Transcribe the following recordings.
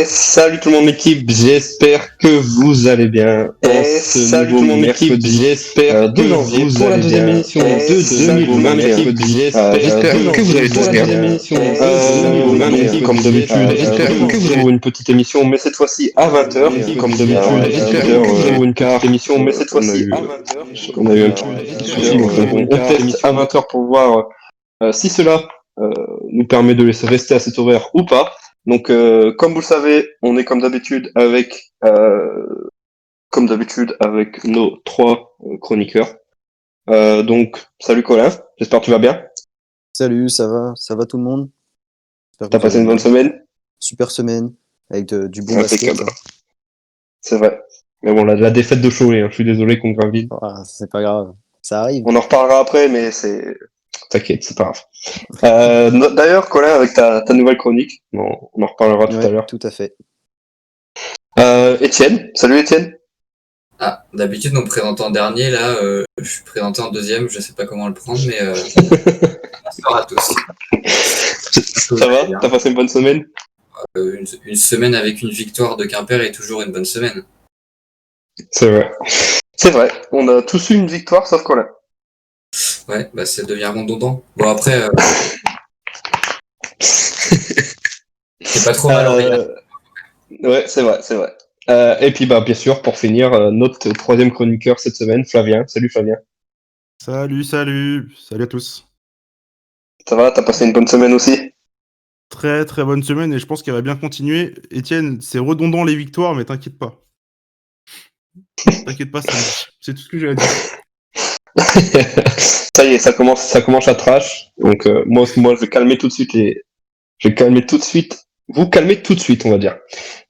Salut tout le monde l'équipe, j'espère que vous allez bien. Salut tout le monde l'équipe, j'espère que janvier pour la deuxième émission de 2021. J'espère que vous allez tous bien. Comme d'habitude, j'espère que vous avez une petite émission, mais cette fois-ci à 20h. Comme d'habitude, j'espère que vous avez une petite émission, mais cette fois-ci à 20h. On a eu un petit souci, donc on teste à 20h pour voir si cela nous permet de laisser rester à cet horaire ou pas. Donc, comme vous le savez, on est comme d'habitude avec nos trois chroniqueurs. Donc, salut Colin, j'espère que tu vas bien. Salut, ça va tout le monde? T'as passé une bonne semaine? Super semaine, avec du bon basket. C'est vrai. Mais bon, la défaite de Cholet, je suis désolé qu'on gravine. Ah, c'est pas grave, ça arrive. On en reparlera après, mais t'inquiète, c'est pas grave. D'ailleurs, Colin, avec ta nouvelle chronique, on en reparlera tout à l'heure. Tout à fait. Étienne, salut Étienne. Ah, d'habitude, on me présente en dernier, là, je suis présenté en deuxième, je sais pas comment le prendre, mais bonsoir à tous. Ça va? T'as passé une bonne semaine? Une semaine avec une victoire de Quimper est toujours une bonne semaine. C'est vrai, on a tous eu une victoire, sauf Colin. Ouais, bah ça devient redondant. Bon, après, c'est pas trop mal envoyé. Ouais, c'est vrai. Et puis, bien sûr, pour finir, notre troisième chroniqueur cette semaine, Flavien. Salut Flavien. Salut à tous. Ça va, t'as passé une bonne semaine aussi? Très très bonne semaine et je pense qu'elle va bien continuer. Étienne, c'est redondant les victoires, mais t'inquiète pas. T'inquiète pas, c'est tout ce que j'ai à dire. Ça y est, ça commence à trash. Donc moi, je vais calmer tout de suite vous calmer tout de suite, on va dire.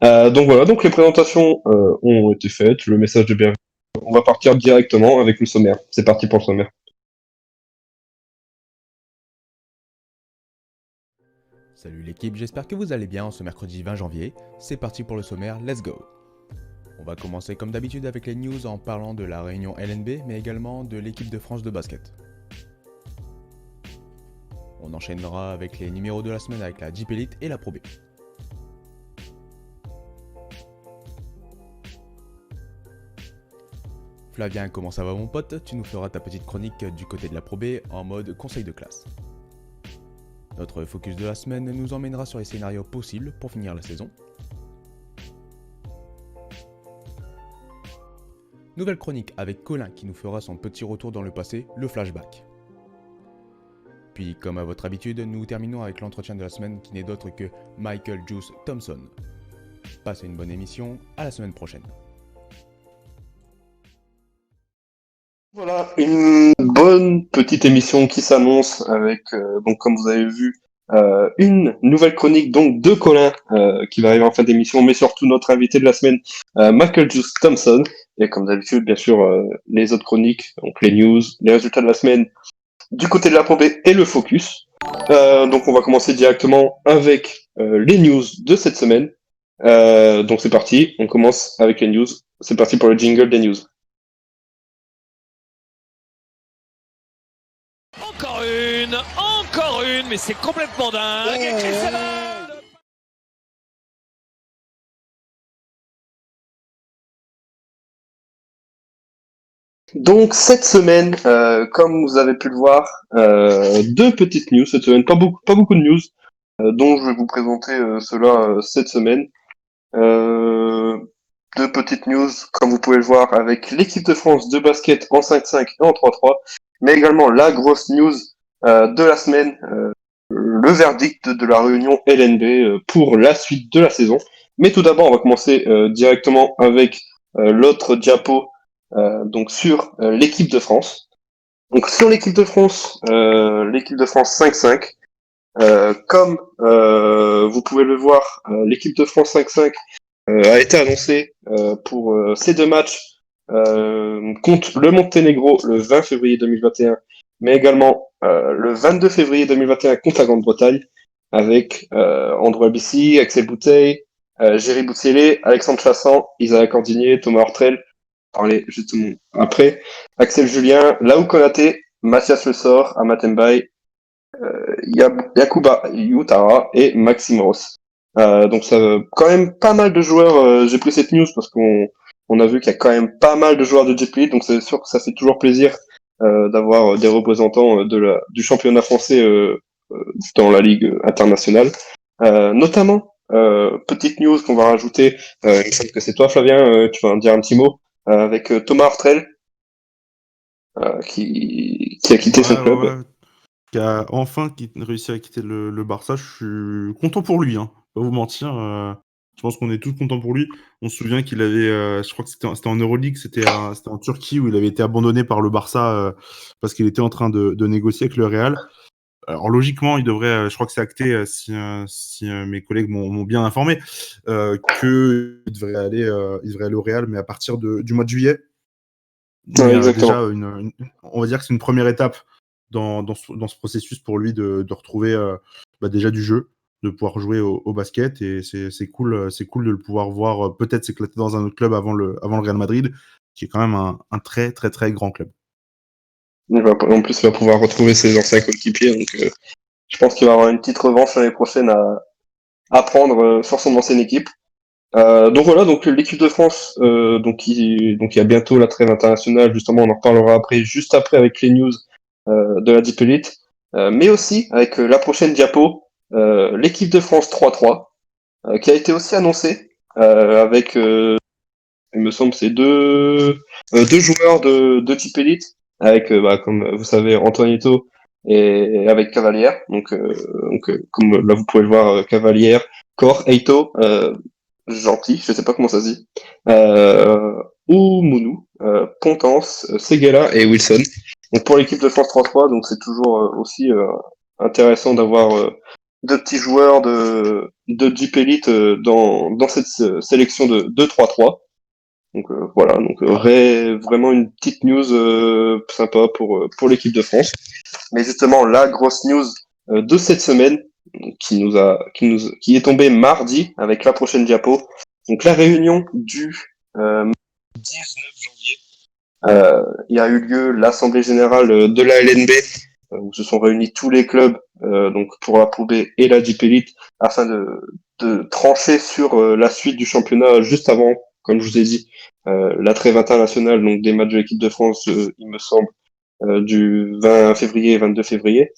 Donc voilà, donc les présentations ont été faites, le message de bienvenue. On va partir directement avec le sommaire. C'est parti pour le sommaire. Salut l'équipe, j'espère que vous allez bien ce mercredi 20 janvier. C'est parti pour le sommaire, let's go. On va commencer comme d'habitude avec les news en parlant de la réunion LNB, mais également de l'équipe de France de basket. On enchaînera avec les numéros de la semaine avec la Jeep Elite et la Pro B. Flavien, comment ça va mon pote? Tu nous feras ta petite chronique du côté de la Pro B en mode conseil de classe. Notre focus de la semaine nous emmènera sur les scénarios possibles pour finir la saison. Nouvelle chronique avec Colin qui nous fera son petit retour dans le passé, le flashback. Puis, comme à votre habitude, nous terminons avec l'entretien de la semaine qui n'est d'autre que Michael Juice Thompson. Passez une bonne émission, à la semaine prochaine. Voilà, une bonne petite émission qui s'annonce avec, donc comme vous avez vu, une nouvelle chronique donc de Colin qui va arriver en fin d'émission, mais surtout notre invité de la semaine, Michael Juice Thompson. Et comme d'habitude, bien sûr, les autres chroniques, donc les news, les résultats de la semaine, du côté de la Pro B et le focus. Donc on va commencer directement avec les news de cette semaine. Donc c'est parti, on commence avec les news. C'est parti pour le jingle des news. Encore une, mais c'est complètement dingue. Donc cette semaine, comme vous avez pu le voir, deux petites news cette semaine, pas beaucoup de news, dont je vais vous présenter cela cette semaine. Deux petites news, comme vous pouvez le voir, avec l'équipe de France de basket en 5-5 et en 3-3, mais également la grosse news de la semaine, le verdict de la réunion LNB pour la suite de la saison. Mais tout d'abord, on va commencer directement avec l'autre diapo, donc sur l'équipe de France. Donc sur l'équipe de France 5-5, comme vous pouvez le voir, l'équipe de France 5-5 a été annoncée pour ces deux matchs contre le Monténégro le 20 février 2021, mais également le 22 février 2021 contre la Grande-Bretagne, avec Andrew Abissi, Axel Bouteille, Géry Boutsielé, Alexandre Chassan, Isaac Cordigné, Thomas Hortrel, parler justement après, Axel Julien, Laou Konaté, Mathias Le Sort, Amat Mbaye, Yacouba Youtara et Maxime Ross. Donc ça, quand même pas mal de joueurs. J'ai pris cette news parce qu'on a vu qu'il y a quand même pas mal de joueurs de GP Elite, donc c'est sûr que ça fait toujours plaisir d'avoir des représentants du championnat français dans la ligue internationale. Notamment, petite news qu'on va rajouter, il me semble que c'est toi Flavien, tu vas en dire un petit mot, avec Thomas Hartrel, qui a quitté son club. Ouais. Qui a enfin réussi à quitter le Barça. Je suis content pour lui, hein. Pas vous mentir. Je pense qu'on est tous contents pour lui. On se souvient qu'il avait, je crois que c'était en Euroleague, c'était en Turquie où il avait été abandonné par le Barça parce qu'il était en train de négocier avec le Real. Alors logiquement, il devrait, je crois que c'est acté si mes collègues m'ont bien informé, qu'il devrait aller au Real, mais à partir du mois de juillet. Ouais, exactement. Déjà, on va dire que c'est une première étape dans ce processus pour lui de retrouver déjà du jeu, de pouvoir jouer au basket, et c'est cool de le pouvoir voir peut-être s'éclater dans un autre club avant le Real Madrid, qui est quand même un très très très grand club. En plus, il va pouvoir retrouver ses anciens coéquipiers, donc je pense qu'il va avoir une petite revanche l'année prochaine à prendre sur son ancienne équipe. Donc voilà, donc l'équipe de France, donc il y a bientôt la trêve internationale, justement on en reparlera juste après avec les news de la Deep Elite, mais aussi avec la prochaine diapo, l'équipe de France 3-3, qui a été aussi annoncée avec, il me semble, c'est deux joueurs de Deep Elite, avec, comme vous savez, Antoinetto et avec Cavalière. Donc comme là vous pouvez le voir, Cavalière, Core, Eito, Gentil, je sais pas comment ça se dit, Mounou, Pontance, Seguela et Wilson. Donc pour l'équipe de France 3-3, donc c'est toujours aussi intéressant d'avoir deux petits joueurs de Deep Elite dans cette sélection de 2-3-3. Donc voilà, donc vraiment une petite news sympa pour l'équipe de France. Mais justement, la grosse news de cette semaine qui est tombée mardi avec la prochaine diapo. Donc la réunion du 19 janvier. Il y a eu lieu l'assemblée générale de la LNB où se sont réunis tous les clubs donc pour la Pro B et la Deep Elite afin de trancher sur la suite du championnat juste avant, comme je vous ai dit, la trêve internationale, donc des matchs de l'équipe de France, il me semble, du 20 février et 22 février.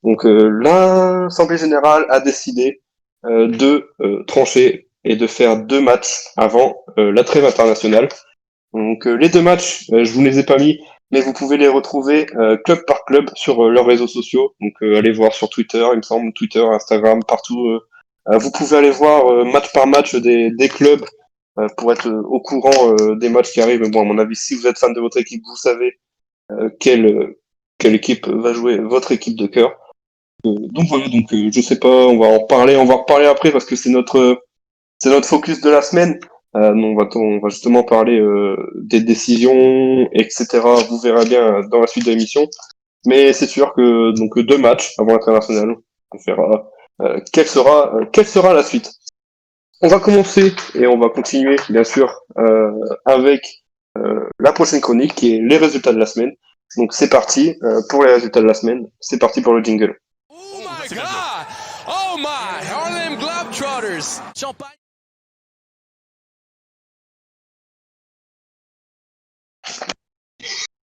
Donc l'Assemblée générale a décidé de trancher et de faire 2 matchs avant la trêve internationale. Donc les 2 matchs, je vous les ai pas mis, mais vous pouvez les retrouver club par club sur leurs réseaux sociaux. Donc allez voir sur Twitter, il me semble, Twitter, Instagram, partout. Vous pouvez aller voir match par match des clubs pour être au courant des matchs qui arrivent. Bon, à mon avis, si vous êtes fan de votre équipe, vous savez quelle équipe va jouer votre équipe de cœur. Donc voilà, donc je sais pas, on va reparler après parce que c'est notre focus de la semaine. On va justement parler des décisions, etc. Vous verrez bien dans la suite de l'émission. Mais c'est sûr que donc 2 matchs avant l'international, on verra quelle sera la suite. On va commencer et on va continuer bien sûr avec la prochaine chronique qui est les résultats de la semaine. Donc c'est parti pour les résultats de la semaine. C'est parti pour le jingle. Oh my God! Oh my! Harlem Globetrotters! Champagne!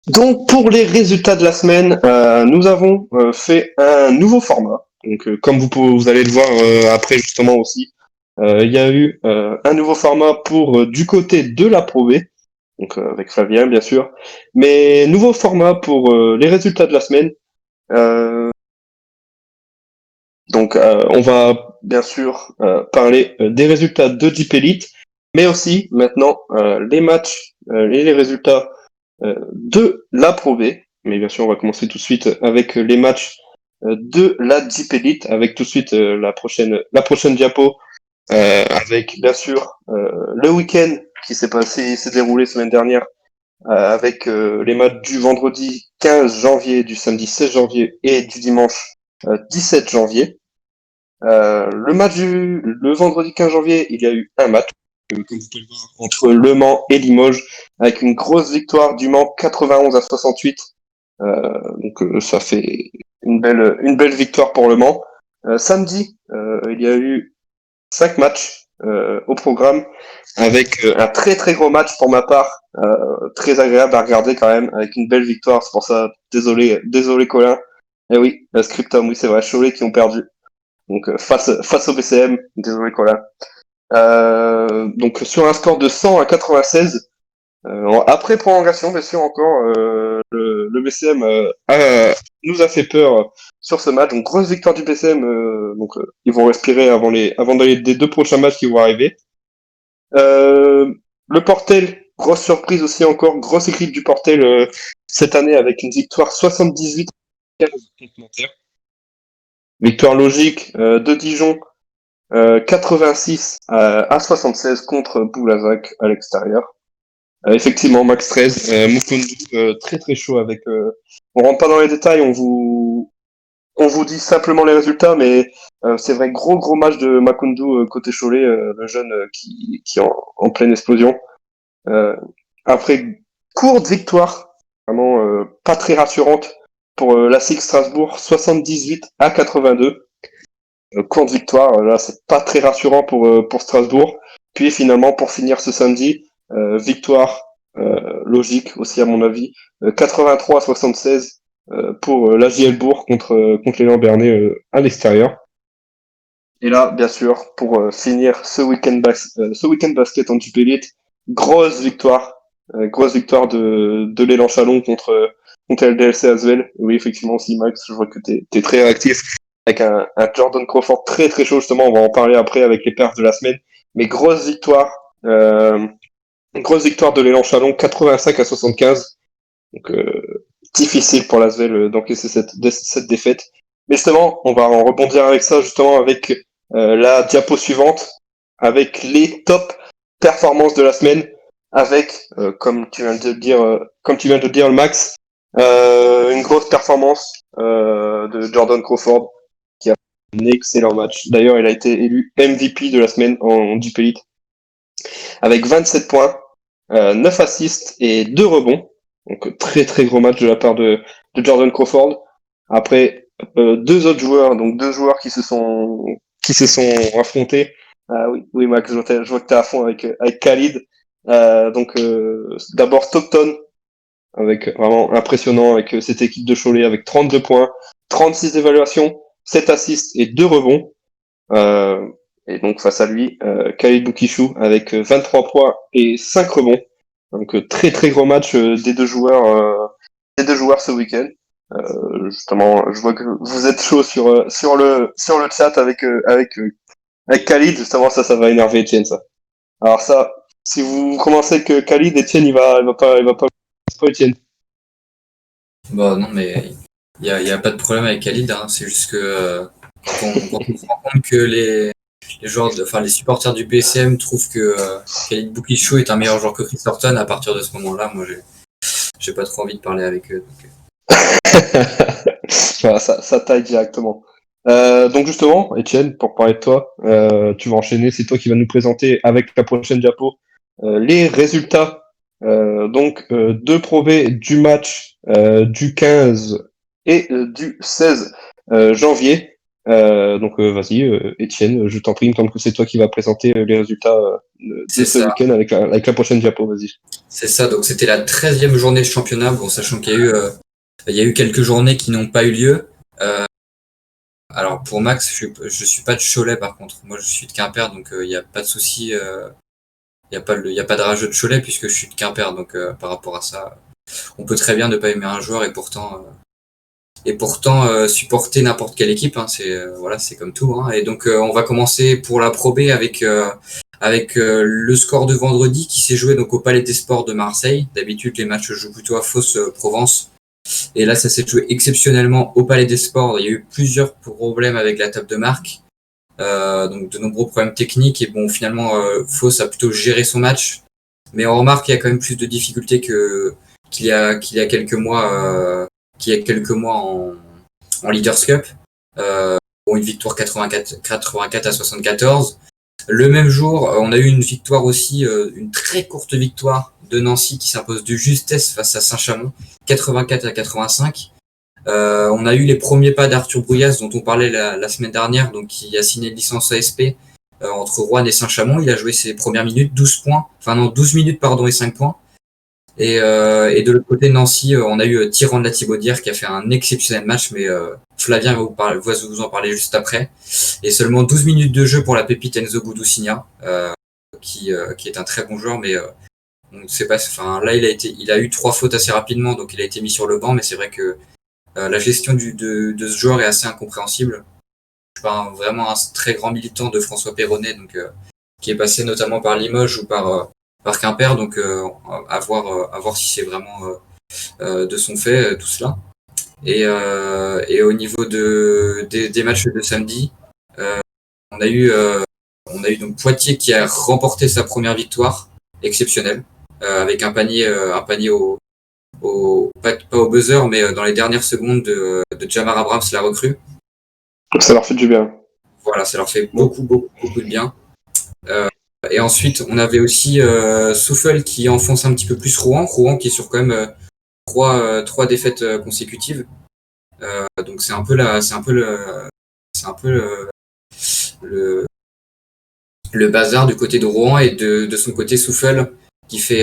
Donc pour les résultats de la semaine, nous avons fait un nouveau format. Donc comme vous allez le voir après justement aussi, il y a eu un nouveau format pour du côté de la Pro B, donc avec Flavien bien sûr, mais nouveau format pour les résultats de la semaine. Donc on va bien sûr parler des résultats de Deep Elite, mais aussi maintenant les matchs et les résultats de la Pro B. Mais bien sûr, on va commencer tout de suite avec les matchs de la Deep Elite, avec tout de suite la prochaine diapo, avec bien sûr le week-end qui s'est déroulé semaine dernière, avec les matchs du vendredi 15 janvier, du samedi 16 janvier et du dimanche 17 janvier. Le vendredi 15 janvier, il y a eu un match, comme vous pouvez le voir, entre Le Mans et Limoges, avec une grosse victoire du Mans 91-68. Donc ça fait une belle victoire pour Le Mans. Samedi, il y a eu 5 matchs au programme, avec un très très gros match pour ma part, très agréable à regarder quand même, avec une belle victoire. C'est pour ça, désolé Colin. Et oui, Scriptum, oui c'est vrai, Cholet qui ont perdu. Donc face au BCM, désolé Colin. Donc sur un score de 100-96, après prolongation, bien sûr encore, le BCM nous a fait peur sur ce match. Donc grosse victoire du BCM, donc ils vont respirer avant les 2 prochains matchs qui vont arriver. Le Portel, grosse surprise aussi encore, grosse équipe du Portel cette année avec une victoire 78 complémentaire. Victoire logique de Dijon, 86 à 76 contre Boulazac à l'extérieur. Effectivement, Max 13, Mukundu, très très chaud avec. On rentre pas dans les détails, on vous dit simplement les résultats, mais c'est vrai, gros match de Makundu côté Cholet, le jeune qui est en pleine explosion. Après courte victoire, vraiment pas très rassurante pour la SIG Strasbourg, 78 à 82. Courte victoire, là c'est pas très rassurant pour Strasbourg. Puis finalement, pour finir ce samedi, victoire logique aussi à mon avis, 83 à 76 pour la JL Bourg contre l'élan Bernay à l'extérieur. Et là, bien sûr, pour finir ce week-end basket en Dupe Elite, grosse victoire de l'élan Chalon contre LDLC Asvel. Oui, effectivement aussi, Max, je vois que t'es très réactif avec un Jordan Crawford très très chaud, justement, on va en parler après avec les perfs de la semaine. Mais grosse victoire de l'élan Chalon, 85 à 75. Donc difficile pour l'Asvel d'encaisser cette défaite. Mais justement, on va en rebondir avec ça, justement, avec la diapo suivante, avec les top performances de la semaine, avec, comme tu viens de le dire, Max, une grosse performance de Jordan Crawford, qui a fait un excellent match. D'ailleurs, il a été élu MVP de la semaine en Deep Elite, avec 27 points, 9 assists et 2 rebonds. Donc très très gros match de la part de Jordan Crawford. Après, 2 autres joueurs, donc 2 joueurs qui se sont affrontés. Oui Max, je vois que t'es à fond avec Khalid. Donc d'abord Stockton, avec vraiment impressionnant avec cette équipe de Cholet avec 32 points, 36 d'évaluation, 7 assists et 2 rebonds. Et donc face à lui, Khalid Boukishou avec 23 points et 5 rebonds. Donc très très gros match des deux joueurs ce week-end. Justement, je vois que vous êtes chaud sur le chat avec Khalid. Justement, ça va énerver Etienne, ça. Alors ça, si vous commencez que Khalid, Etienne, il va pas Etienne. Bah non, mais il y a pas de problème avec Khalid, hein. C'est juste que quand on se rend compte que les joueurs, les supporters du PSM trouvent que Khalid Boukishou est un meilleur joueur que Chris Thornton, à partir de ce moment-là, moi j'ai pas trop envie de parler avec eux. Voilà, ça taille directement. Donc justement, Etienne, pour parler de toi, tu vas enchaîner, c'est toi qui vas nous présenter avec la prochaine diapo les résultats de Pro B du match du 15 et du 16 janvier. Vas-y, Etienne, je t'en prie, il me semble que c'est toi qui vas présenter les résultats de ce week-end avec la prochaine diapo, vas-y. C'est ça, donc c'était la 13e journée de championnat, bon, sachant qu'il y a eu quelques journées qui n'ont pas eu lieu. Alors pour Max, je suis pas de Cholet par contre, moi je suis de Quimper, donc il n'y a pas de souci, il y a pas de rageux de Cholet puisque je suis de Quimper, donc par rapport à ça, on peut très bien ne pas aimer un joueur et pourtant supporter n'importe quelle équipe, hein, c'est comme tout, hein. Et donc on va commencer pour la Pro B avec le score de vendredi qui s'est joué donc au Palais des Sports de Marseille. D'habitude les matchs se jouent plutôt à Fos-Provence. Et là, ça s'est joué exceptionnellement au Palais des Sports. Il y a eu plusieurs problèmes avec la table de marque, donc de nombreux problèmes techniques. Et bon, finalement, Fos a plutôt géré son match. Mais on remarque qu'il y a quand même plus de difficultés qu'il y a quelques mois en Leaders Cup. Une victoire 84 à 74. Le même jour, on a eu une victoire aussi, une très courte victoire de Nancy qui s'impose de justesse face à Saint-Chamond, 84 à 85. On a eu les premiers pas d'Arthur Brouillas dont on parlait la semaine dernière, donc qui a signé une licence ASP entre Roanne et Saint-Chamond. Il a joué ses premières minutes, 12 minutes et 5 points. Et de l'autre côté, Nancy, on a eu Tyrande Latibaudière qui a fait un exceptionnel match, mais Flavien va vous en parler juste après. Et seulement 12 minutes de jeu pour la pépite Enzo Boudoussinia, qui est un très bon joueur, mais on sait pas. Enfin, là, il a eu 3 fautes assez rapidement, donc il a été mis sur le banc. Mais c'est vrai que la gestion de ce joueur est assez incompréhensible. Je suis pas vraiment un très grand militant de François Perronnet, donc qui est passé notamment par Limoges ou par Quimper, donc à voir si c'est vraiment de son fait tout cela. Et au niveau des matchs de samedi, on a eu donc Poitiers qui a remporté sa première victoire exceptionnelle avec un panier pas au buzzer, mais dans les dernières secondes de Jamar Abrams, la recrue. Ça leur fait du bien. Voilà, ça leur fait beaucoup de bien. Et ensuite, on avait aussi Souffel qui enfonce un petit peu plus Rouen. Rouen qui est sur quand même trois défaites consécutives. Donc c'est un peu le bazar du côté de Rouen, et de son côté Souffel qui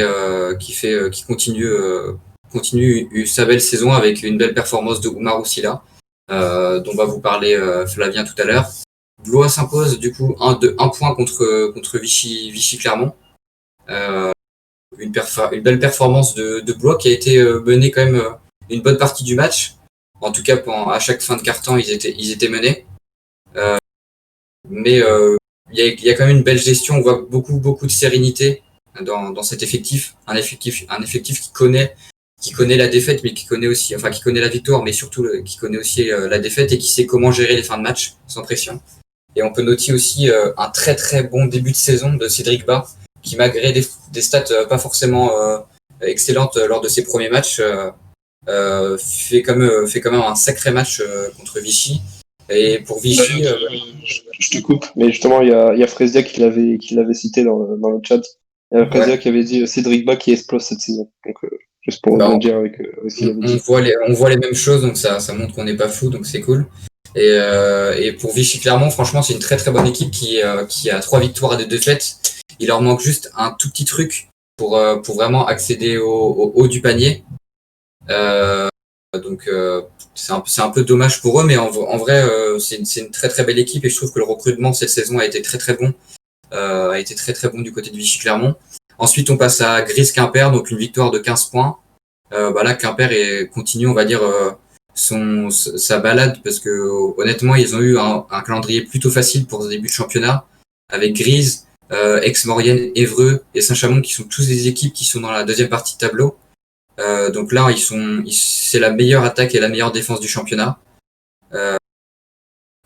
continue sa belle saison avec une belle performance de Oumar Oussila, dont va vous parler Flavien tout à l'heure. Blois s'impose du coup un point contre Vichy Clermont. Une belle performance de Blois qui a été menée quand même une bonne partie du match. En tout cas, à chaque fin de quart-temps, ils étaient menés. Mais il y a quand même une belle gestion. On voit beaucoup de sérénité dans cet effectif. Un effectif qui connaît la défaite, mais qui connaît la victoire, mais surtout qui connaît aussi la défaite, et qui sait comment gérer les fins de match sans pression. Et on peut noter aussi un très très bon début de saison de Cédric Bas, qui malgré des stats pas forcément excellentes lors de ses premiers matchs, fait quand même un sacré match contre Vichy. Et pour Vichy... Je te coupe, mais justement, il y a Fresia qui l'avait cité dans le chat. Il y a Fresia qui avait dit Cédric Bas qui explose cette saison. Donc, juste pour rebondir avec ce qu'il avait dit. On voit les mêmes choses, donc ça montre qu'on n'est pas fou, donc c'est cool. Et pour Vichy Clermont, franchement, c'est une très très bonne équipe qui a 3 victoires et 2 défaites. Il leur manque juste un tout petit truc pour vraiment accéder au haut du panier. Donc c'est un peu dommage pour eux, mais en vrai c'est une très très belle équipe, et je trouve que le recrutement cette saison a été très très bon, du côté de Vichy Clermont. Ensuite on passe à Grise Quimper, donc une victoire de 15 points. Là Quimper continue, on va dire, sa balade, parce que honnêtement ils ont eu un calendrier plutôt facile pour ce début de championnat, avec Grise, Aix-Maurienne, Évreux et Saint-Chamond qui sont tous des équipes qui sont dans la deuxième partie de tableau. Donc là c'est la meilleure attaque et la meilleure défense du championnat.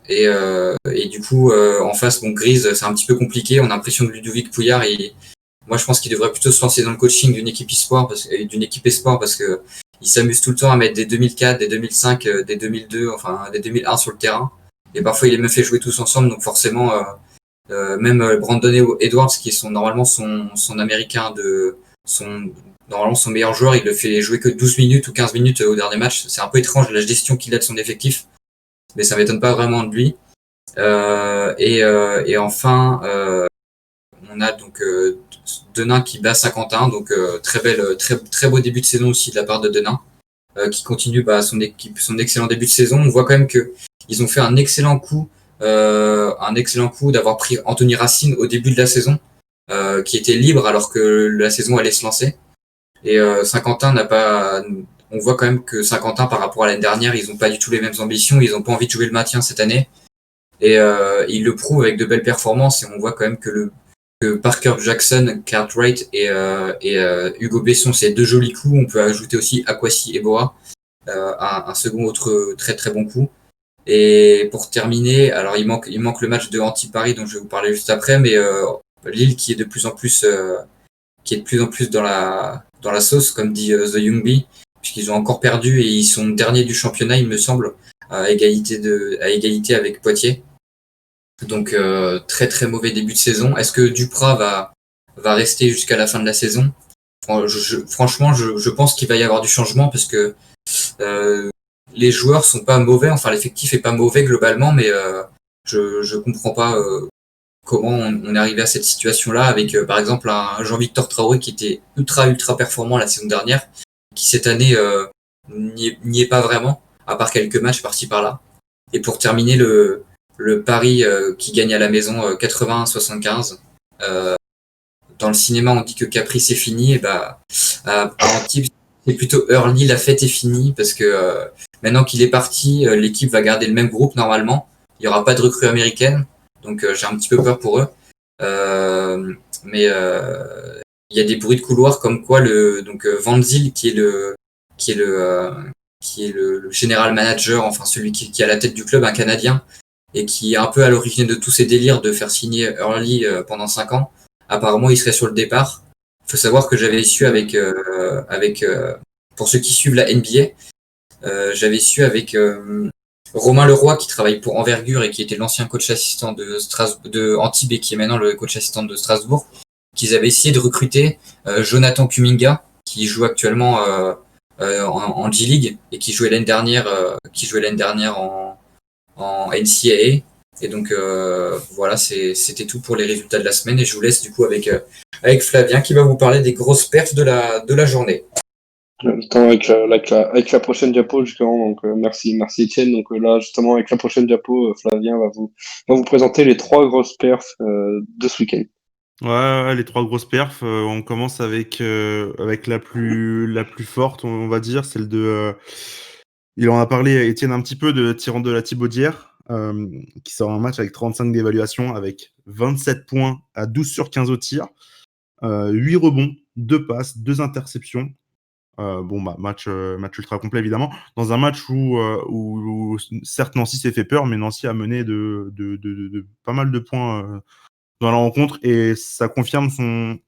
Et du coup en face, Grise, c'est un petit peu compliqué. On a l'impression que Ludovic Pouillard, moi je pense qu'il devrait plutôt se lancer dans le coaching d'une équipe espoir, parce que il s'amuse tout le temps à mettre des 2004, des 2005, des 2002, enfin des 2001 sur le terrain, et parfois il les même fait jouer tous ensemble, donc forcément même Brandon Edwards, qui est normalement son américain normalement son meilleur joueur, il le fait jouer que 12 minutes ou 15 minutes au dernier match. C'est un peu étrange la gestion qu'il a de son effectif, mais ça m'étonne pas vraiment de lui. Et enfin on a donc Denain qui bat Saint-Quentin, donc très beau début de saison aussi de la part de Denain, qui continue son excellent début de saison. On voit quand même que ils ont fait un excellent coup d'avoir pris Anthony Racine au début de la saison, qui était libre alors que la saison allait se lancer. Et Saint-Quentin on voit quand même que Saint-Quentin, par rapport à l'année dernière, ils n'ont pas du tout les mêmes ambitions, ils n'ont pas envie de jouer le maintien cette année, et ils le prouvent avec de belles performances. Et on voit quand même que Parker Jackson, Cartwright et Hugo Besson, c'est 2 jolis coups. On peut ajouter aussi Akwasi et Boa, un second autre très très bon coup. Et pour terminer, alors il manque le match de Anti-Paris dont je vais vous parler juste après, mais Lille qui est de plus en plus dans la sauce, comme dit The Young Bee, puisqu'ils ont encore perdu et ils sont derniers du championnat, il me semble, à égalité avec Poitiers. Donc très très mauvais début de saison. Est-ce que Duprat va rester jusqu'à la fin de la saison ? Franchement, je pense qu'il va y avoir du changement, parce que les joueurs sont pas mauvais, enfin l'effectif est pas mauvais globalement, mais je comprends pas comment on est arrivé à cette situation-là avec, par exemple, un Jean-Victor Traoré qui était ultra performant la saison dernière, qui cette année n'y est pas vraiment, à part quelques matchs par-ci par-là. Et pour terminer, le Paris qui gagne à la maison 80-75. Dans le cinéma, on dit que Capri c'est fini, et à Antibes, c'est plutôt early, la fête est finie, parce que maintenant qu'il est parti, l'équipe va garder le même groupe normalement. Il n'y aura pas de recrues américaines, donc j'ai un petit peu peur pour eux. Mais il y a des bruits de couloir comme quoi Van Zyl, qui est le général manager, enfin celui qui est à la tête du club, un Canadien, et qui est un peu à l'origine de tous ces délires de faire signer Early pendant 5 ans. Apparemment, il serait sur le départ. Il faut savoir que j'avais su pour ceux qui suivent la NBA, j'avais su avec Romain Leroy, qui travaille pour Envergure et qui était l'ancien coach assistant de Antibes et qui est maintenant le coach assistant de Strasbourg, qu'ils avaient essayé de recruter Jonathan Kuminga, qui joue actuellement en G-League et qui jouait l'année dernière en NCAA. Et donc voilà, c'était tout pour les résultats de la semaine, et je vous laisse du coup avec Flavien qui va vous parler des grosses perfs de la journée. Avec la prochaine diapo, justement, donc merci Étienne. Donc là, justement, avec la prochaine diapo, Flavien va vous présenter les 3 grosses perfs de ce week-end. Ouais, les 3 grosses perfs. On commence avec la plus forte, on va dire, celle de. Il en a parlé, Étienne, un petit peu, de Tyrant de la Thibaudière, qui sort un match avec 35 d'évaluation, avec 27 points à 12 sur 15 au tir, 8 rebonds, 2 passes, 2 interceptions. Match ultra complet, évidemment. Dans un match où certes Nancy s'est fait peur, mais Nancy a mené de pas mal de points dans la rencontre, et ça confirme son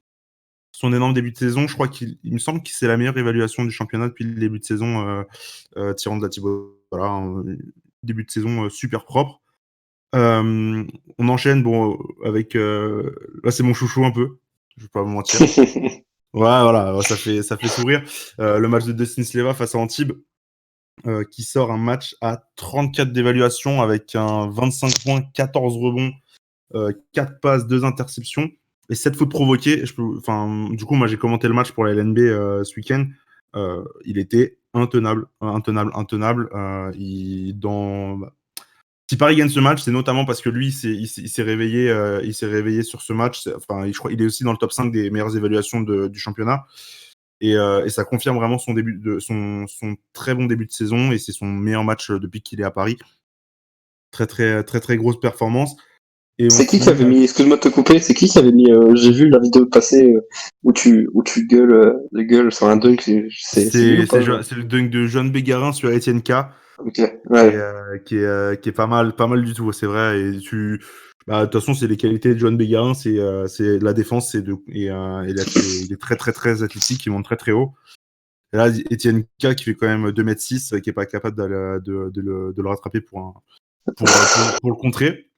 énorme début de saison. Je crois qu'il me semble que c'est la meilleure évaluation du championnat depuis le début de saison, Tyrant de la Thibaudière. Voilà, un début de saison super propre. On enchaîne avec là, c'est mon chouchou un peu, je vais pas vous mentir. Ouais, voilà, ça fait sourire. Le match de Dustin Sleva face à Antibes, qui sort un match à 34 d'évaluation avec un 25 points, 14 rebonds, 4 passes, 2 interceptions et 7 fautes provoquées. Du coup, moi j'ai commenté le match pour la LNB ce week-end. Il était intenable. Si Paris gagne ce match, c'est notamment parce que lui, il s'est réveillé sur ce match. Je crois qu'il est aussi dans le top 5 des meilleures évaluations du championnat. Et ça confirme vraiment son très bon début de saison, et c'est son meilleur match depuis qu'il est à Paris. Très, très, très, très grosse performance. Et c'est qui avait mis, excuse-moi de te couper, c'est qui avait mis, j'ai vu la vidéo passer où tu gueules sur un dunk, c'est le dunk de Johan Bégarin sur Etienne K. Okay, ouais. Qui est pas mal du tout, c'est vrai. Et de toute façon, c'est les qualités de Johan Bégarin, c'est la défense, il est très très très athlétique, il monte très très haut. Et là, Etienne K qui fait quand même 2m6, qui est pas capable de le rattraper pour le contrer.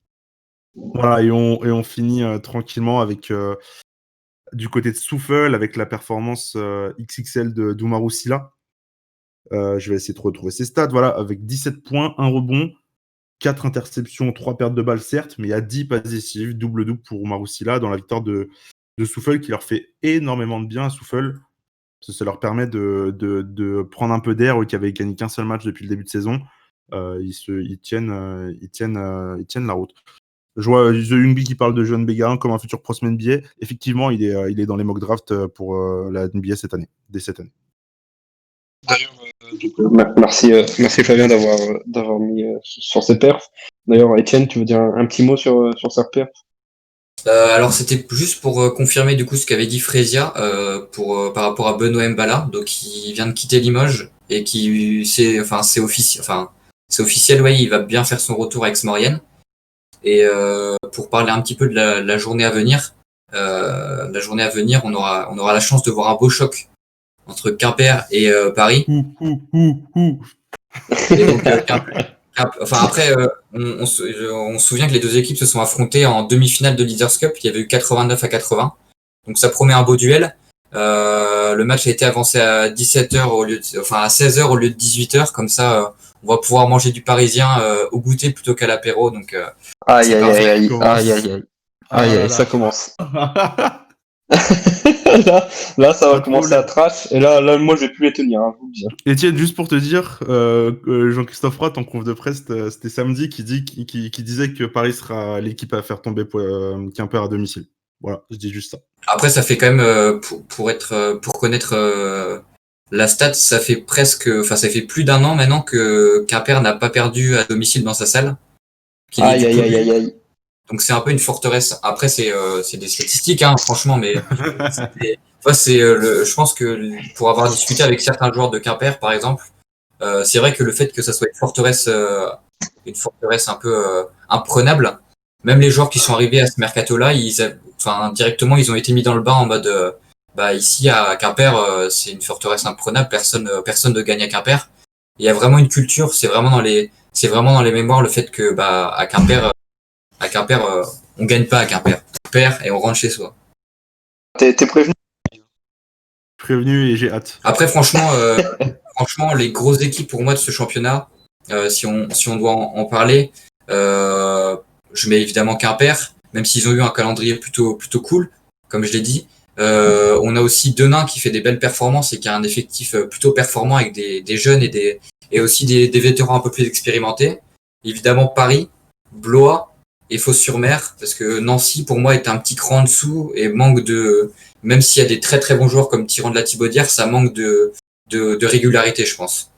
Voilà, et on finit tranquillement avec du côté de Souffle, avec la performance XXL d'Oumarou Sylla. Je vais essayer de retrouver ses stats. Voilà, avec 17 points, 1 rebond, 4 interceptions, 3 pertes de balles, certes, mais il y a 10 passes décisives, double-double pour Oumarou Sylla dans la victoire de Souffle, qui leur fait énormément de bien à Souffle. Ça leur permet de prendre un peu d'air, qui avait gagné qu'un seul match depuis le début de saison. Ils tiennent la route. Je vois The Youngby qui parle de Johan Bégarin comme un futur pro NBA. Effectivement, il est dans les mock drafts pour la NBA dès cette année. D'ailleurs, merci Flavien d'avoir mis sur ses perfs. D'ailleurs, Étienne, tu veux dire un petit mot sur sa perf? Alors c'était juste pour confirmer du coup ce qu'avait dit Fresia par rapport à Benoît Mbala, donc qui vient de quitter Limoges et qui c'est officiel, ouais, il va bien faire son retour à Aix-Maurienne. Et pour parler un petit peu de la journée à venir, on aura la chance de voir un beau choc entre Quimper et Paris. Et donc, après, on se souvient que les deux équipes se sont affrontées en demi-finale de Leaders Cup. Il y avait eu 89-80. Donc ça promet un beau duel. Le match a été avancé à 17h à 16h au lieu de 18h. Comme ça, on va pouvoir manger du parisien au goûter plutôt qu'à l'apéro. Donc, aïe. Aïe, là aïe, là. ça commence. là, ça va Pas de commencer à trash. Et là, moi, je vais plus les tenir, hein, je vous le dis. Étienne, juste pour te dire, Jean-Christophe Prat, en conf de presse, c'était samedi, qui disait que Paris sera l'équipe à faire tomber Quimper à domicile. Voilà, je dis juste ça. Après, ça fait quand même, pour connaître la stat, ça fait plus d'1 an maintenant que Quimper n'a pas perdu à domicile dans sa salle. Aïe, aïe, aïe, aïe, aïe. Donc c'est un peu une forteresse. Après, c'est des statistiques, hein, franchement, mais je pense que pour avoir discuté avec certains joueurs de Quimper, par exemple, c'est vrai que le fait que ça soit une forteresse un peu imprenable, même les joueurs qui sont arrivés à ce mercato-là, directement, ils ont été mis dans le bain en mode, ici à Quimper, c'est une forteresse imprenable, personne ne gagne à Quimper. Il y a vraiment une culture, c'est vraiment dans les mémoires le fait que, à Quimper, on gagne pas à Quimper. On perd et on rentre chez soi. T'es prévenu? Prévenu et j'ai hâte. Après, franchement, les grosses équipes pour moi de ce championnat, si on doit en parler, je mets évidemment Quimper, même s'ils ont eu un calendrier plutôt cool, comme je l'ai dit. On a aussi Denain qui fait des belles performances et qui a un effectif plutôt performant avec des jeunes et aussi des vétérans un peu plus expérimentés. Évidemment Paris, Blois et Fos-sur-Mer, parce que Nancy pour moi est un petit cran en dessous et manque de, même s'il y a des très très bons joueurs comme Tyran de la Thibaudière, ça manque de régularité, je pense.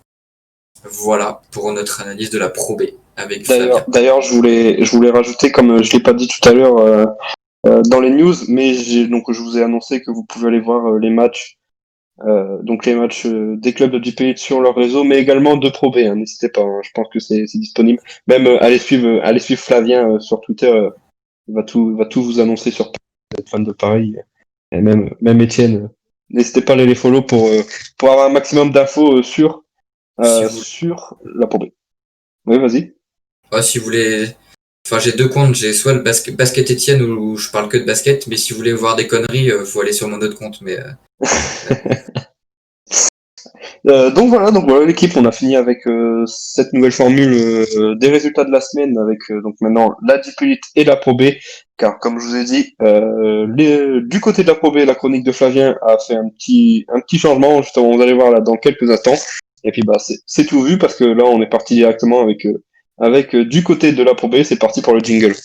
Voilà pour notre analyse de la Pro B avec Flavien. D'ailleurs, je voulais rajouter, comme je l'ai pas dit tout à l'heure dans les news, mais je vous ai annoncé que vous pouvez aller voir les matchs, des clubs du pays sur leur réseau, mais également de Pro B. Hein, n'hésitez pas, hein, je pense que c'est disponible. Même allez suivre Flavien sur Twitter, il va tout vous annoncer sur être fan de Paris. Et même Étienne, n'hésitez pas à aller les follow pour avoir un maximum d'infos sur la Pro B. Oui, vas-y. Si vous voulez, j'ai 2 comptes, j'ai soit le basket Étienne où je parle que de basket, mais si vous voulez voir des conneries, faut aller sur mon autre compte. Mais Donc voilà l'équipe, on a fini avec cette nouvelle formule des résultats de la semaine avec donc maintenant la Dipulite et la Pro B, car comme je vous ai dit, du côté de la Pro B, la chronique de Flavien a fait un petit changement, justement vous allez voir là dans quelques instants, et puis c'est tout vu parce que là on est parti directement avec du côté de la Pro B, c'est parti pour le jingle.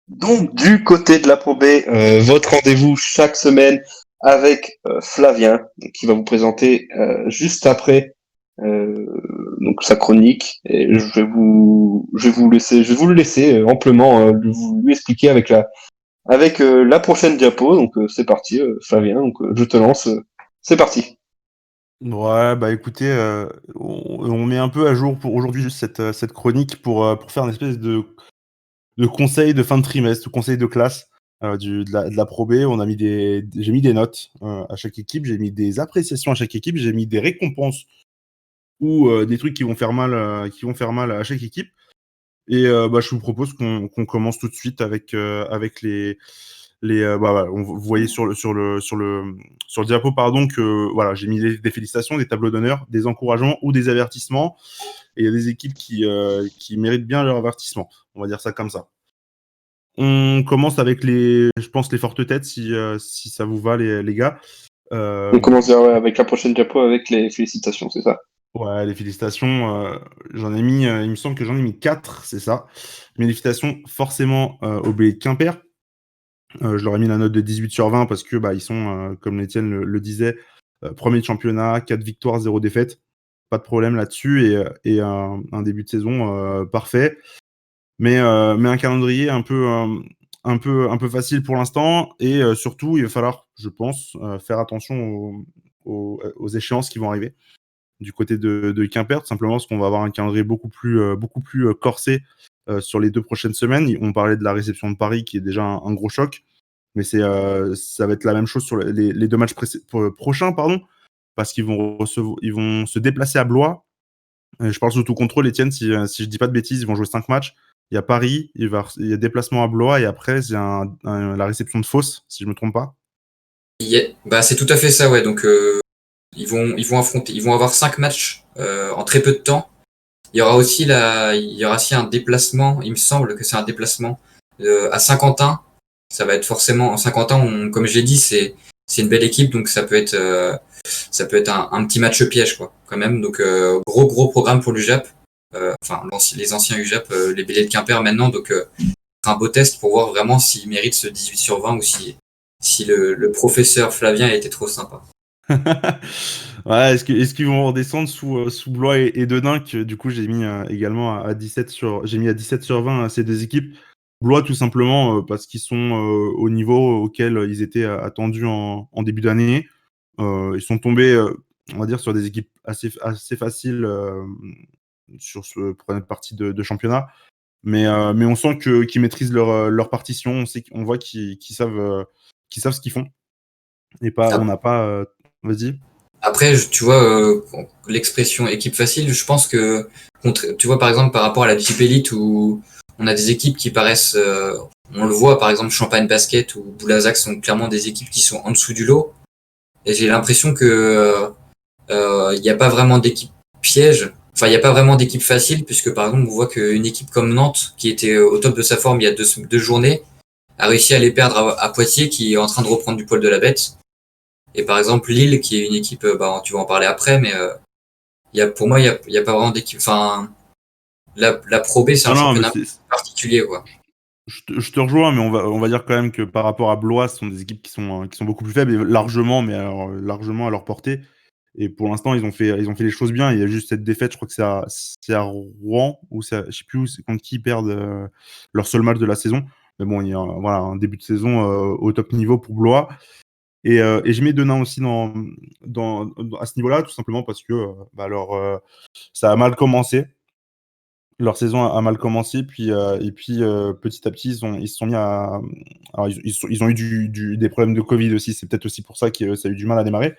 Donc du côté de la Pro B, votre rendez-vous chaque semaine avec Flavien, qui va vous présenter juste après donc sa chronique. Et je vais vous le laisser amplement vous lui expliquer avec la prochaine diapo. Donc c'est parti, Flavien. Donc je te lance. C'est parti. Ouais, écoutez, on met un peu à jour pour aujourd'hui juste cette chronique pour faire une espèce de conseil de fin de trimestre, de conseil de classe de la Pro B. J'ai mis des notes à chaque équipe, j'ai mis des appréciations à chaque équipe, j'ai mis des récompenses ou des trucs qui vont faire mal à chaque équipe. Et je vous propose qu'on commence tout de suite avec les vous voyez sur le diapo que voilà, j'ai mis des félicitations, des tableaux d'honneur, des encouragements ou des avertissements. Et il y a des équipes qui méritent bien leur avertissement. On va dire ça comme ça. On commence avec les fortes têtes, si ça vous va, les gars. On commence avec la prochaine diapo avec les félicitations, c'est ça? Ouais, les félicitations, j'en ai mis, il me semble que j'en ai mis 4, c'est ça. Mais les félicitations, forcément, au BD de Quimper. Je leur ai mis la note de 18 sur 20 parce que ils sont, comme Étienne le disait, premier de championnat, 4 victoires, 0 défaite. Pas de problème là-dessus et un début de saison parfait. Mais un calendrier un peu facile pour l'instant et surtout, il va falloir, je pense, faire attention aux échéances qui vont arriver du côté de Quimper, tout simplement parce qu'on va avoir un calendrier beaucoup plus corsé sur les 2 prochaines semaines. On parlait de la réception de Paris qui est déjà un gros choc, mais ça va être la même chose sur les 2 matchs prochains, parce qu'ils vont se déplacer à Blois. Je parle sous tout contrôle, Étienne, si je dis pas de bêtises, ils vont jouer 5 matchs. Il y a Paris, il y a déplacement à Blois et après, il y a la réception de Fos, si je me trompe pas. c'est tout à fait ça, ouais. Donc ils vont avoir 5 matchs en très peu de temps. Il y aura aussi un déplacement, il me semble que c'est un déplacement à Saint-Quentin. Ça va être forcément Saint-Quentin, comme j'ai dit, c'est une belle équipe, donc ça peut être un petit match piège quoi, quand même. Donc gros programme pour l'UJAP. Les anciens UJAP, les Béliers de Quimper maintenant, donc un beau test pour voir vraiment s'ils méritent ce 18/20 ou si le professeur Flavien a été trop sympa. Ouais, est-ce qu'ils vont redescendre sous Blois et Denain, que du coup j'ai mis également à 17/20 ces deux équipes. Blois tout simplement parce qu'ils sont au niveau auquel ils étaient attendus en début d'année. Ils sont tombés, on va dire, sur des équipes assez faciles sur cette première partie de championnat. Mais on sent qu'ils maîtrisent leur partition. On voit qu'ils savent ce qu'ils font. Et on n'a pas. Vas-y. Après, tu vois, l'expression équipe facile, je pense que, tu vois, par exemple, par rapport à la Jeep Elite où on a des équipes qui paraissent, on le voit, par exemple, Champagne Basket ou Boulazac sont clairement des équipes qui sont en dessous du lot. Et j'ai l'impression que il n'y a pas vraiment d'équipe piège. Enfin, il n'y a pas vraiment d'équipe facile, puisque par exemple, on voit qu'une équipe comme Nantes, qui était au top de sa forme il y a deux journées, a réussi à les perdre à Poitiers, qui est en train de reprendre du poil de la bête. Et par exemple, Lille, qui est une équipe, tu vas en parler après, mais pour moi, il y a pas vraiment d'équipe. Enfin, la Pro B, c'est un championnat particulier, quoi. Je te rejoins, mais on va dire quand même que par rapport à Blois, ce sont des équipes qui sont beaucoup plus faibles, et largement, mais alors, largement à leur portée. Et pour l'instant, ils ont fait les choses bien. Il y a juste cette défaite, je crois que c'est à Rouen, ou je sais plus c'est contre qui ils perdent leur seul match de la saison. Mais bon, il y a voilà, un début de saison au top niveau pour Blois. Et je mets Denain aussi à ce niveau-là, tout simplement parce que ça a mal commencé. Leur saison a mal commencé, puis petit à petit, ils se sont mis à. Alors, ils ont eu des problèmes de Covid aussi. C'est peut-être aussi pour ça que ça a eu du mal à démarrer.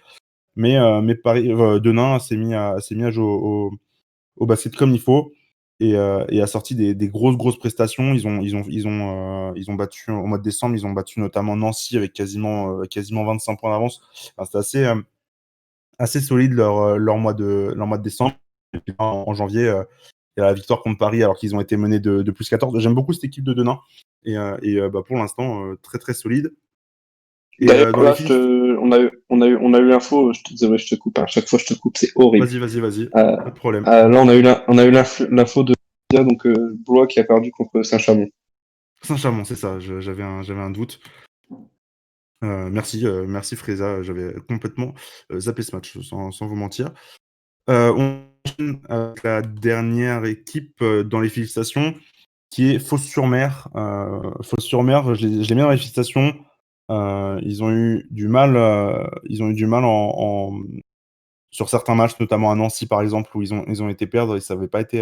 Mais Paris, Denain s'est mis à jouer au basket comme il faut, et a sorti des grosses prestations. Ils ont battu au mois de décembre, ils ont battu notamment Nancy avec quasiment 25 points d'avance. Enfin, c'était assez solide leur mois de décembre. Et puis en janvier, il y a la victoire contre Paris alors qu'ils ont été menés de plus 14. J'aime beaucoup cette équipe de Denain, et pour l'instant très très solide. D'ailleurs, là, on a eu l'info. Désolé, je te coupe. À chaque fois, je te coupe, c'est horrible. Vas-y. Pas de problème. Là, on a eu l'info de donc Blois qui a perdu contre Saint-Chamond. Saint-Chamond, c'est ça. J'avais un doute. Merci Fréza. J'avais complètement zappé ce match, sans vous mentir. On enchaîne avec la dernière équipe dans les félicitations, qui est Fos-sur-Mer. Fos-sur-Mer, je l'ai mis dans les félicitations. Ils ont eu du mal sur certains matchs, notamment à Nancy par exemple, où ils ont été perdre, et ça n'avait pas été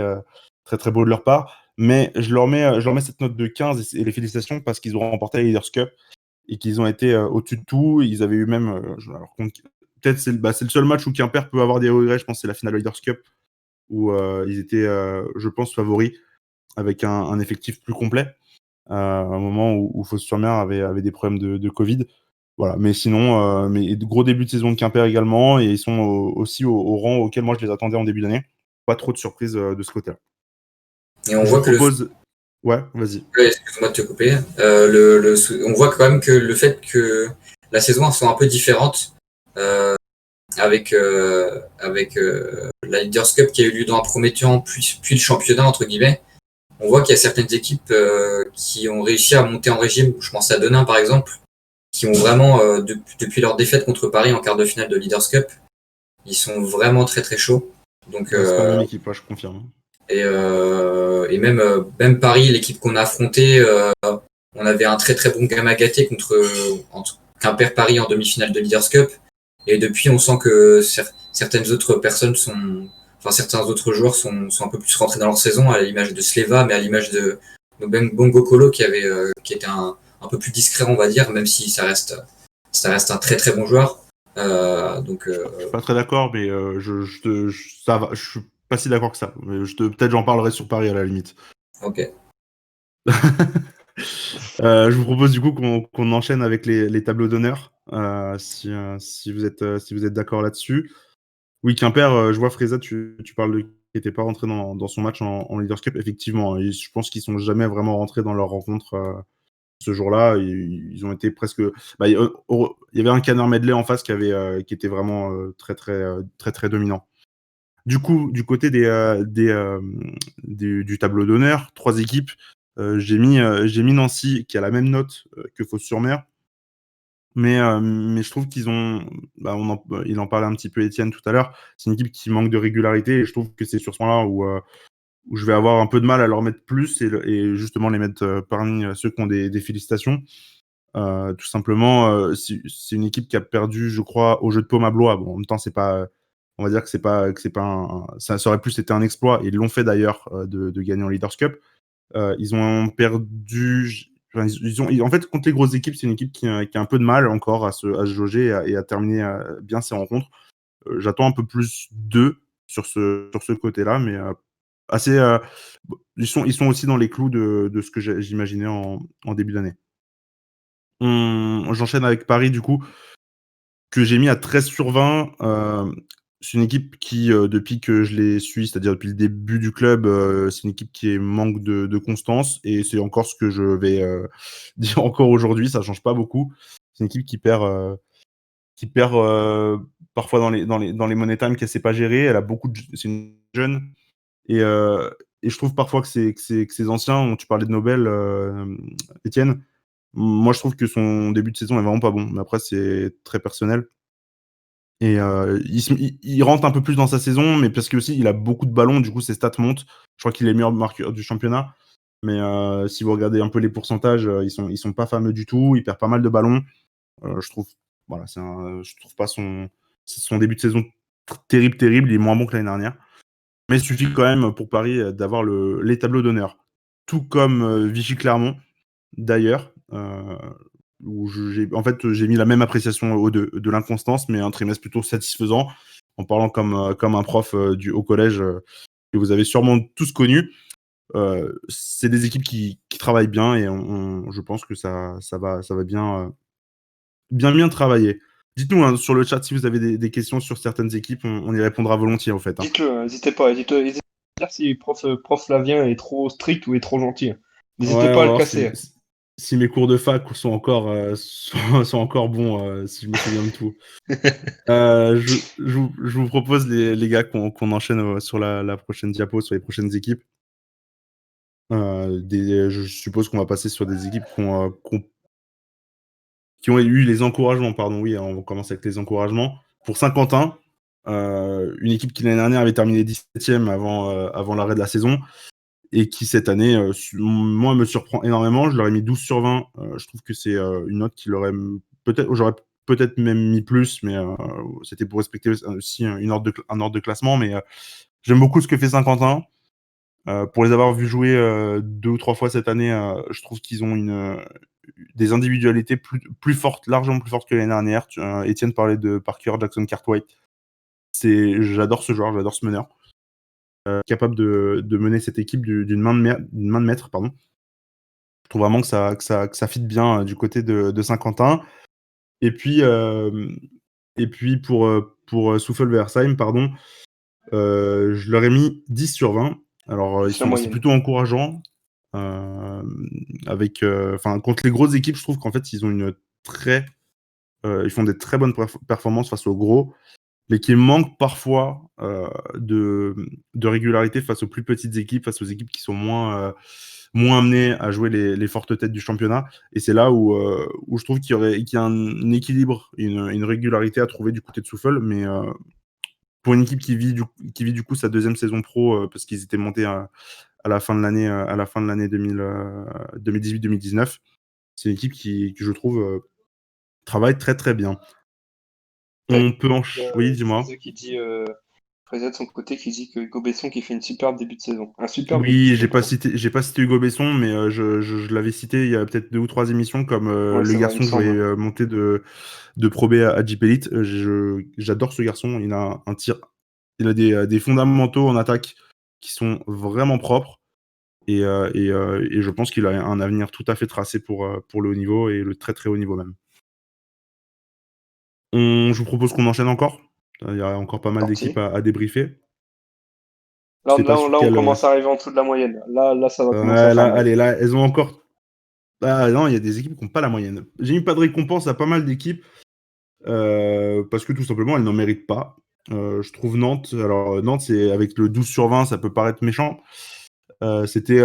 très très beau de leur part. Mais je leur mets cette note de 15 et les félicitations parce qu'ils ont remporté la Leaders Cup et qu'ils ont été au-dessus de tout. Ils avaient eu même, peut-être c'est le seul match où Quimper peut avoir des regrets. Je pense que c'est la finale Leaders Cup où ils étaient, je pense, favoris avec un effectif plus complet. À un moment où Fos-sur-Mer avait des problèmes de Covid. Voilà, mais sinon, gros début de saison de Quimper également, et ils sont aussi au rang auquel moi je les attendais en début d'année. Pas trop de surprises de ce côté-là. Et on voit Ouais, vas-y. Excuse-moi de te couper. On voit quand même que le fait que la saison soit un peu différente avec la Leaders Cup qui a eu lieu dans un premier temps, puis le championnat entre guillemets. On voit qu'il y a certaines équipes qui ont réussi à monter en régime. Je pense à Denain par exemple, qui ont vraiment depuis leur défaite contre Paris en quart de finale de Leaders Cup, ils sont vraiment très très chauds. Donc c'est pas la même équipe, je confirme. Et même Paris, l'équipe qu'on a affrontée, on avait un très très bon Gamma Gâté contre Quimper Paris en demi-finale de Leaders Cup. Et depuis, on sent que certaines autres personnes certains autres joueurs sont un peu plus rentrés dans leur saison, à l'image de Sleva, mais à l'image de même Bongo Kolo qui était un peu plus discret, on va dire, même si ça reste un très très bon joueur. Je suis pas très d'accord, mais ça va. Je suis pas si d'accord que ça. Peut-être j'en parlerai sur Paris à la limite. Ok. Je vous propose du coup qu'on enchaîne avec les tableaux d'honneur, si vous êtes d'accord là-dessus. Oui, Quimper, je vois Freza, tu parles de qui n'était pas rentré dans son match en Leaders Cup. Effectivement, je pense qu'ils sont jamais vraiment rentrés dans leur rencontre ce jour-là. Ils ont été presque. Bah, il y avait un Canard Medley en face qui était vraiment très dominant. Du coup, du côté du tableau d'honneur, 3 équipes. J'ai mis Nancy qui a la même note que Fos-sur-Mer. Mais je trouve qu'ils ont. Bah, il en parlait un petit peu Étienne tout à l'heure. C'est une équipe qui manque de régularité et je trouve que c'est sur ce point-là où je vais avoir un peu de mal à leur mettre plus et justement les mettre parmi ceux qui ont des félicitations. Tout simplement, c'est une équipe qui a perdu, je crois, au jeu de paume à Blois. Bon, en même temps, c'est pas. On va dire que c'est pas ça aurait plus été un exploit et ils l'ont fait d'ailleurs de gagner en Leaders Cup. Ils ont perdu. Enfin, en fait, contre les grosses équipes, c'est une équipe qui a un peu de mal encore à se jauger et à terminer bien ses rencontres. J'attends un peu plus d'eux sur ce côté-là, mais assez. Ils sont aussi dans les clous de ce que j'imaginais en début d'année. J'enchaîne avec Paris, du coup, que j'ai mis à 13/20. C'est une équipe qui, depuis que je les suis, c'est-à-dire depuis le début du club, c'est une équipe qui manque de constance et c'est encore ce que je vais dire encore aujourd'hui, ça change pas beaucoup. C'est une équipe qui perd parfois dans les money time qu'elle sait pas gérer. Elle a c'est une jeune et je trouve parfois que ces anciens, tu parlais de Nobel, Étienne, moi je trouve que son début de saison est vraiment pas bon, mais après c'est très personnel. Et il rentre un peu plus dans sa saison, mais parce que aussi il a beaucoup de ballons, du coup ses stats montent. Je crois qu'il est le meilleur marqueur du championnat. Mais si vous regardez un peu les pourcentages, ils sont pas fameux du tout. Il perd pas mal de ballons. Je trouve, voilà, je trouve pas son début de saison terrible. Il est moins bon que l'année dernière. Mais il suffit quand même pour Paris d'avoir les tableaux d'honneur. Tout comme Vichy-Clermont, d'ailleurs. Où en fait, j'ai mis la même appréciation de l'inconstance, mais un trimestre plutôt satisfaisant, en parlant comme un prof au collège que vous avez sûrement tous connu. C'est des équipes qui travaillent bien et je pense que ça va bien travailler. Dites-nous hein, sur le chat si vous avez des questions sur certaines équipes, on y répondra volontiers en fait. Hein. Dites-le, n'hésitez pas. N'hésitez pas à dire si prof Flavien est trop strict ou est trop gentil. N'hésitez Ouais, pas on à va le voir casser. si mes cours de fac sont encore, sont encore bons, si je me souviens de tout. Je vous propose, les gars, qu'on enchaîne sur la prochaine diapo, sur les prochaines équipes. Je suppose qu'on va passer sur des équipes qui ont eu les encouragements. Pardon, oui, on va commencer avec les encouragements. Pour Saint-Quentin, une équipe qui l'année dernière avait terminé 17e avant l'arrêt de la saison et qui cette année, moi, me surprend énormément. Je leur ai mis 12/20. Je trouve que c'est une note qui j'aurais peut-être même mis plus, mais c'était pour respecter aussi un ordre de classement. Mais j'aime beaucoup ce que fait Saint-Quentin. Pour les avoir vus jouer 2 ou 3 fois cette année, je trouve qu'ils ont des individualités plus fortes, largement plus fortes que l'année dernière. Étienne parlait de Parker Jackson Cartwright. J'adore ce joueur, j'adore ce meneur. Capable de mener cette équipe d'une main de maître. Pardon. Je trouve vraiment que ça fit bien du côté de Saint-Quentin. Et puis pour Souffle-Versheim, pardon, je leur ai mis 10/20. Alors, c'est plutôt encourageant. Contre les grosses équipes, je trouve qu'en fait, ils font des très bonnes performances face aux gros, mais qu'il manque parfois de régularité face aux plus petites équipes, face aux équipes qui sont moins amenées à jouer les fortes têtes du championnat. Et c'est là où je trouve qu'il y a un équilibre, une régularité à trouver du côté de Souffle, mais pour une équipe qui vit du coup sa deuxième saison pro, parce qu'ils étaient montés à la fin de l'année 2018-2019, c'est une équipe qui je trouve travaille très très bien. On peut oui, dis-moi. Qui dit Frézet de son côté qui dit que Hugo Besson qui fait une superbe début de saison. Oui, j'ai pas cité Hugo Besson, mais je l'avais cité il y a peut-être 2 ou 3 émissions comme le garçon que je voyais monter de Pro B à Jeep Elite. J'adore ce garçon. Il a un tir, il a des fondamentaux en attaque qui sont vraiment propres. Et je pense qu'il a un avenir tout à fait tracé pour le haut niveau et le très très haut niveau même. Je vous propose qu'on enchaîne encore. Il y a encore pas mal Parti. d'équipes à débriefer. Là, Je sais pas là, sur là, on quel, commence à arriver en dessous de la moyenne. Là, ça va commencer à là, faire mal. allez, là, elles ont encore. Ah non, il y a des équipes qui n'ont pas la moyenne. J'ai mis pas de récompense à pas mal d'équipes parce que tout simplement, elles n'en méritent pas. Je trouve Nantes. Alors, Nantes, c'est avec le 12 sur 20, ça peut paraître méchant. C'était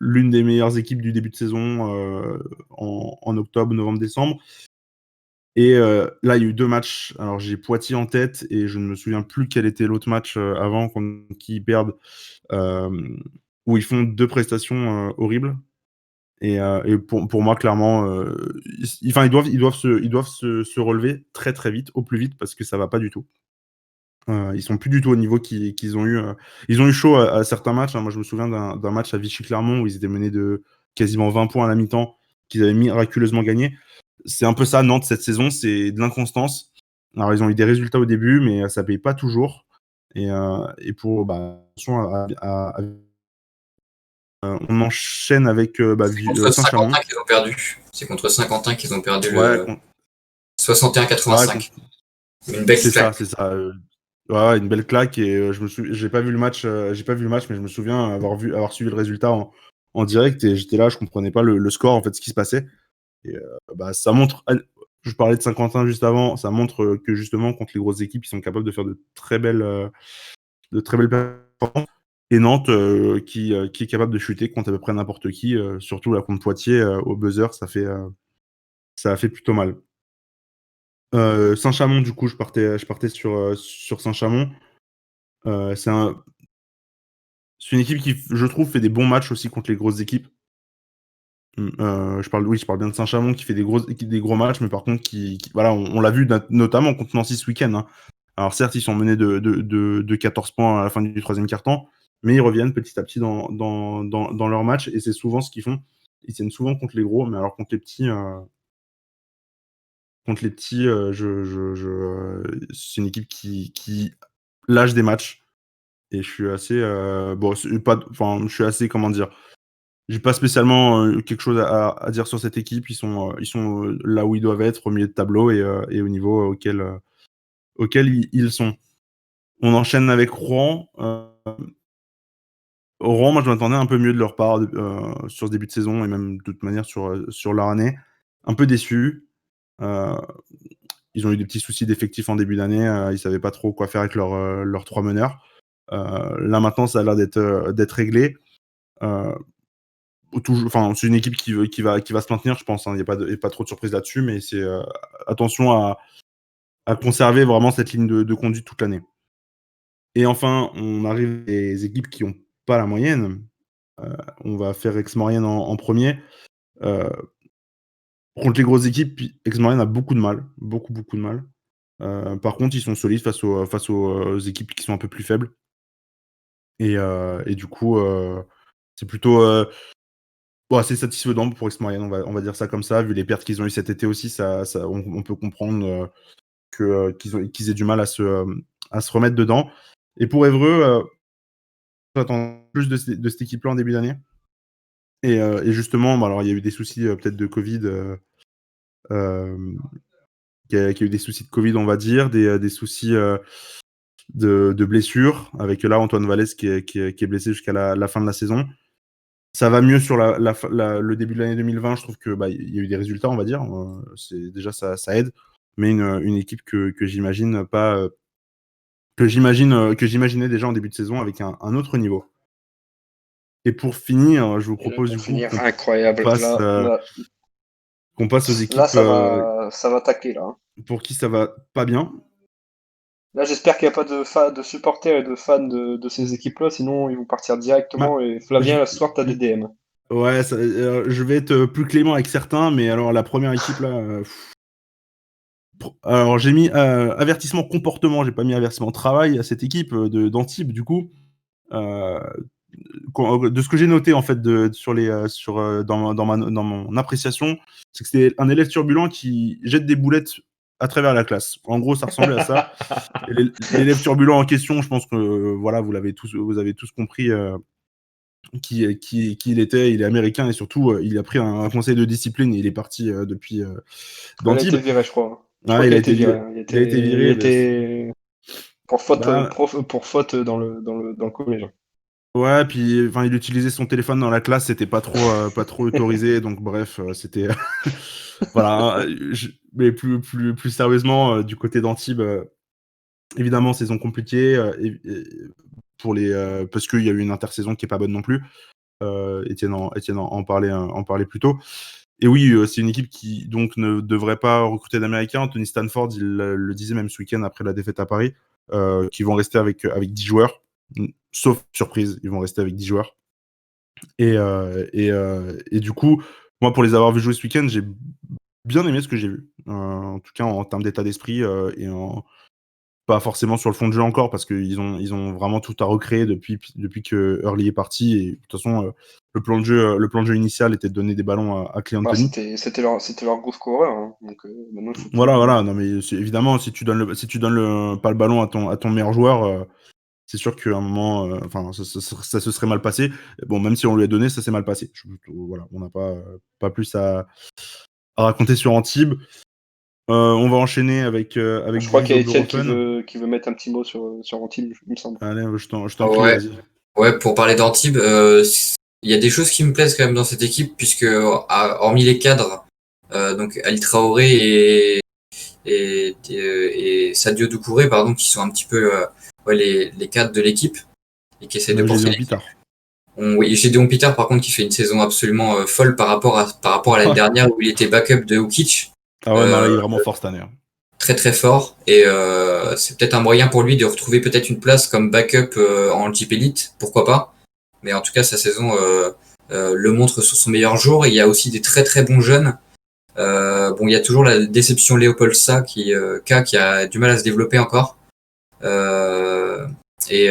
l'une des meilleures équipes du début de saison en octobre, novembre, décembre. Et là, il y a eu 2 matchs. Alors, j'ai Poitiers en tête et je ne me souviens plus quel était l'autre match avant qu'ils perdent, où ils font 2 prestations horribles. Et pour moi, clairement, ils doivent se relever très très vite, au plus vite, parce que ça va pas du tout. Ils sont plus du tout au niveau qu'ils ont eu. Ils ont eu chaud à certains matchs, hein. Moi, je me souviens d'un match à Vichy-Clermont où ils étaient menés de quasiment 20 points à la mi-temps, qu'ils avaient miraculeusement gagné. C'est un peu ça, Nantes, cette saison, c'est de l'inconstance. Alors, ils ont eu des résultats au début, mais ça paye pas toujours. Et pour attention on enchaîne avec C'est contre Saint-Chamond. Saint-Quentin qu'ils ont perdu. C'est contre Saint-Quentin qu'ils ont perdu Ouais, le 61-85. Une belle c'est claque. ça, c'est ça. Ouais, une belle claque et j'ai pas vu le match, mais je me souviens avoir suivi le résultat en direct et j'étais là, je comprenais pas le score, en fait, ce qui se passait. Et ça montre. Je parlais de Saint-Quentin juste avant, ça montre que justement contre les grosses équipes, ils sont capables de faire de très belles performances. Et Nantes qui est capable de chuter contre à peu près n'importe qui, surtout là contre Poitiers au buzzer, ça a fait plutôt mal. Saint-Chamond, du coup, je partais sur Saint-Chamond. C'est une équipe qui, je trouve, fait des bons matchs aussi contre les grosses équipes. Je parle bien de Saint-Chamond qui fait des gros matchs, mais par contre, voilà, on l'a vu notamment contre Nancy ce week-end, hein. Alors certes, ils sont menés de 14 points à la fin du troisième quart-temps, mais ils reviennent petit à petit dans leur match, et c'est souvent ce qu'ils font. Ils tiennent souvent contre les gros, mais alors contre les petits, c'est une équipe qui lâche des matchs. Et je suis assez, je suis assez, comment dire, j'ai pas spécialement quelque chose à dire sur cette équipe. Ils sont là où ils doivent être, au milieu de tableau et au niveau auquel ils sont. On enchaîne avec Rouen. Rouen, moi, je m'attendais un peu mieux de leur part sur ce début de saison et même de toute manière sur leur année. Un peu déçu. Ils ont eu des petits soucis d'effectifs en début d'année. Ils savaient pas trop quoi faire avec leurs 3 meneurs. Là, maintenant, ça a l'air d'être réglé. C'est une équipe qui va se maintenir, je pense, hein. Il n'y a pas trop de surprises là-dessus, mais c'est attention à conserver vraiment cette ligne de conduite toute l'année. Et enfin, on arrive des équipes qui n'ont pas la moyenne. On va faire Aix-Maurienne en premier. Contre les grosses équipes, Aix-Maurienne a beaucoup de mal, beaucoup de mal. Par contre, ils sont solides face aux équipes qui sont un peu plus faibles. Et du coup, c'est plutôt assez satisfaisant pour Aix-Maurienne, on va dire ça comme ça. Vu les pertes qu'ils ont eues cet été aussi, on peut comprendre qu'ils aient du mal à se remettre dedans. Et pour Évreux, j'attends plus de cette équipe-là en début d'année. Et justement, alors il y a eu des soucis peut-être de Covid, il y a eu des soucis de Covid, on va dire, des soucis de blessures, avec là Antoine Vallès qui est blessé jusqu'à la fin de la saison. Ça va mieux sur le début de l'année 2020. Je trouve que il y a eu des résultats, on va dire. C'est déjà ça aide, mais une équipe que j'imagine pas, que j'imaginais déjà en début de saison avec un autre niveau. Et pour finir, je vous propose du coup Incroyable. qu'on passe aux équipes Là, ça va tacler là, hein. Pour qui ça va pas bien. Là, j'espère qu'il n'y a pas de supporters et de fans de ces équipes-là, sinon ils vont partir directement. Et Flavien, ce soir, t'as des DM. Ouais, je vais être plus clément avec certains, mais alors la première équipe là. Alors j'ai mis avertissement comportement, j'ai pas mis avertissement travail à cette équipe d'Antibes du coup. De ce que j'ai noté en fait dans mon appréciation, c'est que c'était un élève turbulent qui jette des boulettes à travers la classe. En gros, ça ressemblait à ça. Et l'élève turbulent en question, je pense que voilà, vous avez tous compris qui il était. Il est américain et surtout, il a pris un conseil de discipline et il est parti depuis Il a d'Antibes. été viré, je crois. Je Ouais, crois il qu'il a a été été viré. viré. Hein. Il a été viré. Il était pour faute, Bah, pour faute dans le collège. ouais, puis enfin, il utilisait son téléphone dans la classe, c'était pas trop autorisé, donc bref, c'était voilà. Mais plus sérieusement, du côté d'Antibes, évidemment, saison compliquée pour les parce qu'il y a eu une intersaison qui est pas bonne non plus. Étienne en parlait plus tôt. Et oui, c'est une équipe qui donc ne devrait pas recruter d'Américains. Anthony Stanford, il le disait même ce week-end après la défaite à Paris, qu'ils vont rester avec 10 joueurs. Sauf surprise, ils vont rester avec 10 joueurs. Et du coup, moi, pour les avoir vus jouer ce week-end, j'ai bien aimé ce que j'ai vu. En tout cas, en termes d'état d'esprit pas forcément sur le fond de jeu encore, parce qu'ils ont vraiment tout à recréer depuis que Hurley est parti. Et de toute façon, le plan de jeu initial était de donner des ballons à Clay Bah, Anthony. c'était leur gros scoreur. Hein. Donc maintenant, il faut Voilà. Non, mais évidemment, si tu donnes pas le ballon à ton meilleur joueur, c'est sûr qu'à un moment, enfin, ça se serait mal passé. Bon, même si on lui a donné, ça s'est mal passé. Voilà, on n'a pas plus à raconter sur Antibes. On va enchaîner avec Je crois qu'il y a Étienne Griso qui veut mettre un petit mot sur Antibes, il me semble. Allez, je t'en prie, Ouais. vas-y. Ouais, pour parler d'Antibes, il y a des choses qui me plaisent quand même dans cette équipe, puisque hormis les cadres, donc Ali Traoré et Sadio Doucouré, pardon, qui sont un petit peu les cadres de l'équipe et qui essaient de porter Gédéon l'équipe. Pitard. Oui, Gédéon Pitard, par contre, qui fait une saison absolument folle par rapport à l'année dernière où il était backup de Hukic. Ah ouais, non, là, il est vraiment fort cette année. Hein. Très très fort, et c'est peut-être un moyen pour lui de retrouver peut-être une place comme backup en Jeep Elite, pourquoi pas. Mais en tout cas, sa saison le montre sur son meilleur jour. Et il y a aussi des très très bons jeunes. Bon, il y a toujours la déception Léopold Sa qui a du mal à se développer encore. Et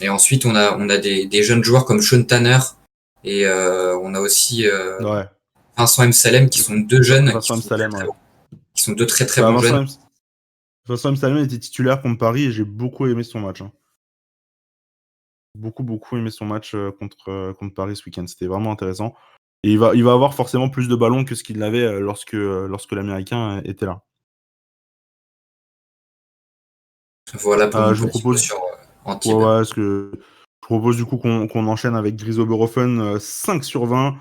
ensuite, on a des jeunes joueurs comme Sean Tanner et on a aussi Ouais. Vincent M. Salem qui sont deux jeunes qui sont deux très très bons jeunes. Vincent M. Salem était titulaire contre Paris et j'ai beaucoup aimé son match. Hein. Beaucoup aimé son match contre Paris ce week-end. C'était vraiment intéressant. Et il va avoir forcément plus de ballons que ce qu'il avait lorsque l'Américain était là. Voilà pour je vous propose sur Antibes. Ouais, je propose du coup qu'on enchaîne avec Griso Borofen, 5 sur 20.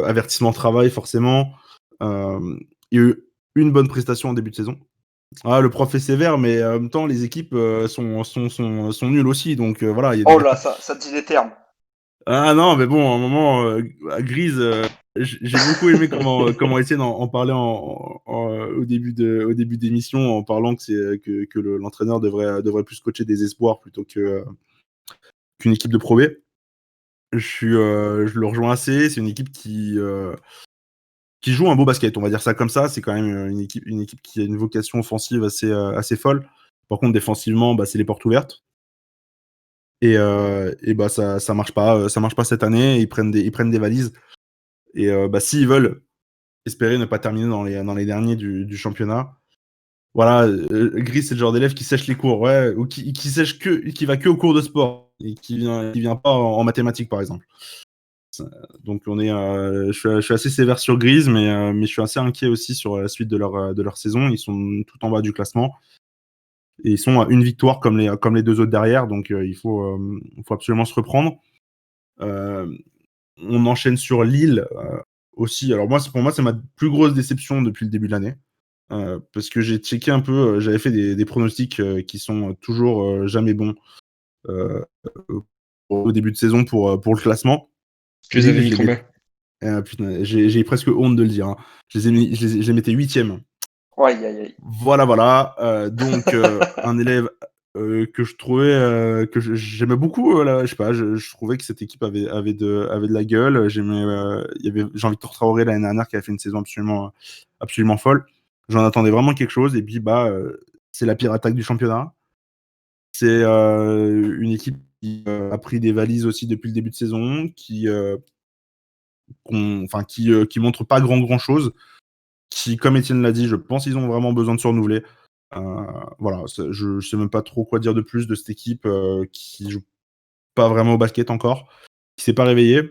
Avertissement travail, forcément. Il y a eu une bonne prestation en début de saison. Ah, le prof est sévère, mais en même temps, les équipes sont nulles aussi. Donc voilà. Oh là, ça dit des termes. Ah non, mais bon, à un moment, à Grise, j'ai beaucoup aimé comment Étienne en parlait au début d'émission, en parlant que l'entraîneur devrait plus coacher des espoirs plutôt qu'une équipe de Pro B. Je le rejoins assez. C'est une équipe qui joue un beau basket, on va dire ça comme ça. C'est quand même une équipe qui a une vocation offensive assez folle. Par contre, défensivement, c'est les portes ouvertes. Et bah ça marche pas cette année. Ils prennent des valises. Et s'ils veulent espérer ne pas terminer dans les derniers du championnat, voilà, Gris c'est le genre d'élève qui sèche les cours, ouais, ou qui va que au cours de sport et qui vient pas en mathématiques par exemple. Donc je suis assez sévère sur Grise, mais je suis assez inquiet aussi sur la suite de leur saison. Ils sont tout en bas du classement. Et ils sont à une victoire comme les deux autres derrière, donc il faut absolument se reprendre. On enchaîne sur Lille aussi. Alors pour moi, c'est ma plus grosse déception depuis le début de l'année. Parce que j'ai checké un peu, j'avais fait des pronostics qui sont toujours jamais bons au début de saison pour le classement. Tu les avais mis combien? Putain, j'ai presque honte de le dire. Hein. Je les mettais 8e. Aïe. Voilà. Donc, un élève que je trouvais j'aimais beaucoup. Je sais pas, je trouvais que cette équipe avait de la gueule. Il y avait Jean-Victor Traoré l'année dernière qui a fait une saison absolument folle. J'en attendais vraiment quelque chose. Et puis, c'est la pire attaque du championnat. C'est une équipe qui a pris des valises aussi depuis le début de saison, qui montre pas grand chose. Qui, comme Étienne l'a dit, je pense qu'ils ont vraiment besoin de se renouveler. Voilà, je sais même pas trop quoi dire de plus de cette équipe qui joue pas vraiment au basket encore. s'est pas réveillé,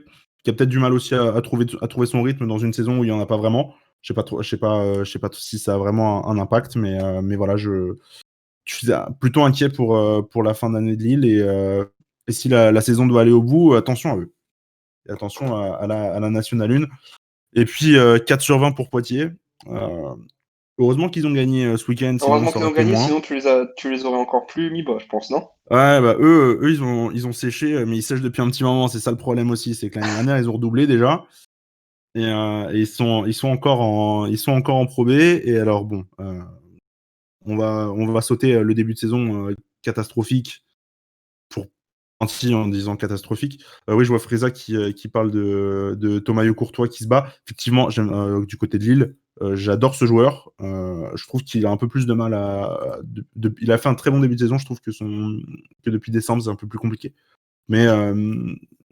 qui a peut-être du mal aussi à trouver son rythme dans une saison où il y en a pas vraiment. Je sais pas si ça a vraiment un impact, mais voilà, je suis plutôt inquiet pour la fin d'année de Lille et si la saison doit aller au bout, attention à eux. Et attention à la Nationale 1. Et puis 4 sur 20 pour Poitiers. Heureusement qu'ils ont gagné ce week-end, sinon Heureusement ça qu'ils aurait ont été gagné, moins. sinon tu les aurais encore plus mis bas, je pense, non? Ouais, bah eux ils ont séché, mais ils sèchent depuis un petit moment. C'est ça le problème aussi, c'est que l'année dernière ils ont redoublé déjà et ils sont encore en Pro B. Et alors bon, on va sauter le début de saison catastrophique pour mentir en disant catastrophique. Oui, je vois Fréza qui parle de Thomas Courtois qui se bat. Effectivement, j'aime du côté de Lille. J'adore ce joueur. Je trouve qu'il a un peu plus de mal il a fait un très bon début de saison. Je trouve que depuis décembre, c'est un peu plus compliqué. Mais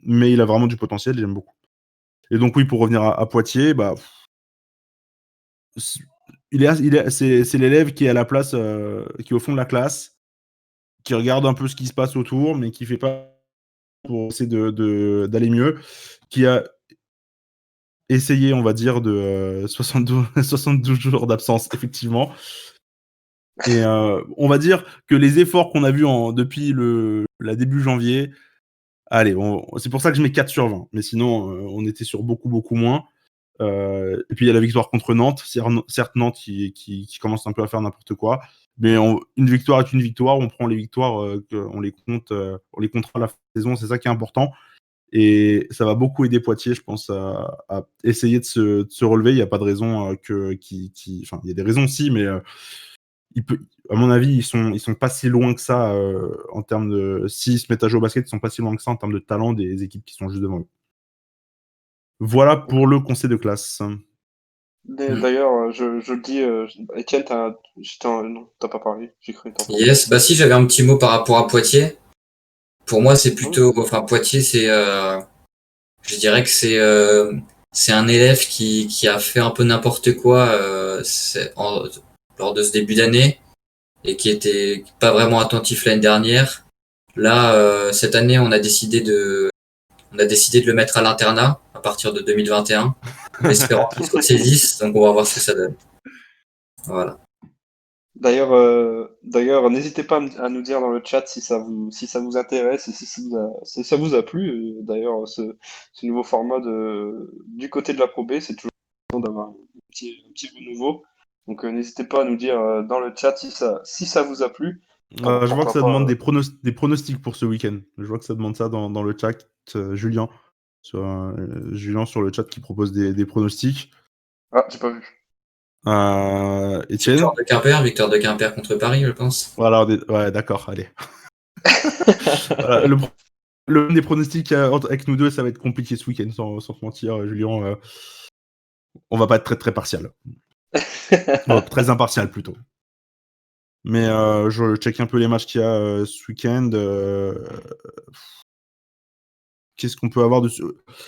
il a vraiment du potentiel. J'aime beaucoup. Et donc, oui, pour revenir à Poitiers, bah, c'est l'élève qui est à la place, qui est au fond de la classe, qui regarde un peu ce qui se passe autour, mais qui fait pas pour essayer d'aller mieux, qui a essayé, on va dire, de 72 jours d'absence, effectivement. Et on va dire que les efforts qu'on a vus depuis la début janvier, allez, c'est pour ça que je mets 4 sur 20. Mais sinon, on était sur beaucoup, beaucoup moins. Et puis il y a la victoire contre Nantes. Certes, Nantes qui commence un peu à faire n'importe quoi. Mais une victoire est une victoire. On prend les victoires, on les comptera à la fin de la saison. C'est ça qui est important. Et ça va beaucoup aider Poitiers, je pense, à essayer de se relever. Il n'y a pas de raison enfin, il y a des raisons si, mais à mon avis, ils sont pas si loin que ça en termes de. S'ils se mettent à jouer au basket, ils sont pas si loin que ça en termes de talent des équipes qui sont juste devant eux. Voilà pour le conseil de classe. D'ailleurs, je le dis, Étienne, non, t'as pas parlé, j'ai cru t'entendre. Yes, bah si, j'avais un petit mot par rapport à Poitiers. Pour moi, c'est plutôt, enfin Poitiers, je dirais que c'est un élève qui a fait un peu n'importe quoi lors de ce début d'année et qui était pas vraiment attentif l'année dernière. Là, cette année, on a décidé de le mettre à l'internat à partir de 2021, en espérant qu'il se ressaisisse. Donc, on va voir ce que ça donne. Voilà. D'ailleurs, n'hésitez pas à nous dire dans le chat si ça vous intéresse et si ça vous a plu. D'ailleurs, ce nouveau format du côté de la Pro B, c'est toujours important d'avoir un petit renouveau. Donc, n'hésitez pas à nous dire dans le chat si ça vous a plu. Je vois que ça Pourquoi demande pas, des pronostics pour ce week-end. Je vois que ça demande ça dans le chat. Julien sur le chat qui propose des pronostics. Ah, j'ai pas vu. Étienne. Victoire de Quimper contre Paris, je pense. Voilà, ouais, d'accord, allez. Voilà, le des pronostics avec nous deux, ça va être compliqué ce week-end, sans te mentir, Julien. On va pas être très très partial. Très impartial plutôt. Mais je check un peu les matchs qu'il y a ce week-end. Qu'est-ce qu'on peut avoir dessus?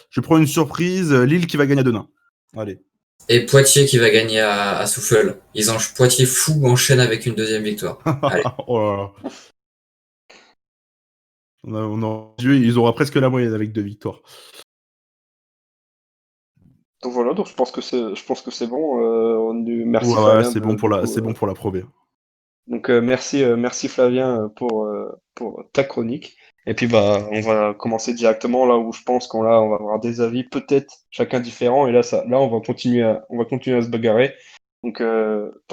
Je prends une surprise. Lille qui va gagner à Denain. Allez. Et Poitiers qui va gagner à Souffle. Poitiers fou enchaîne avec une deuxième victoire. Allez. Oh là là. Ils auront presque la moyenne avec 2 victoires. Donc voilà, donc je pense que c'est bon. Merci Ouais, Flavien. c'est bon pour la Pro B. Donc merci Flavien pour ta chronique. Et puis bah on va commencer directement là où je pense qu'on va avoir des avis peut-être chacun différents. Et là on va continuer à se bagarrer. Donc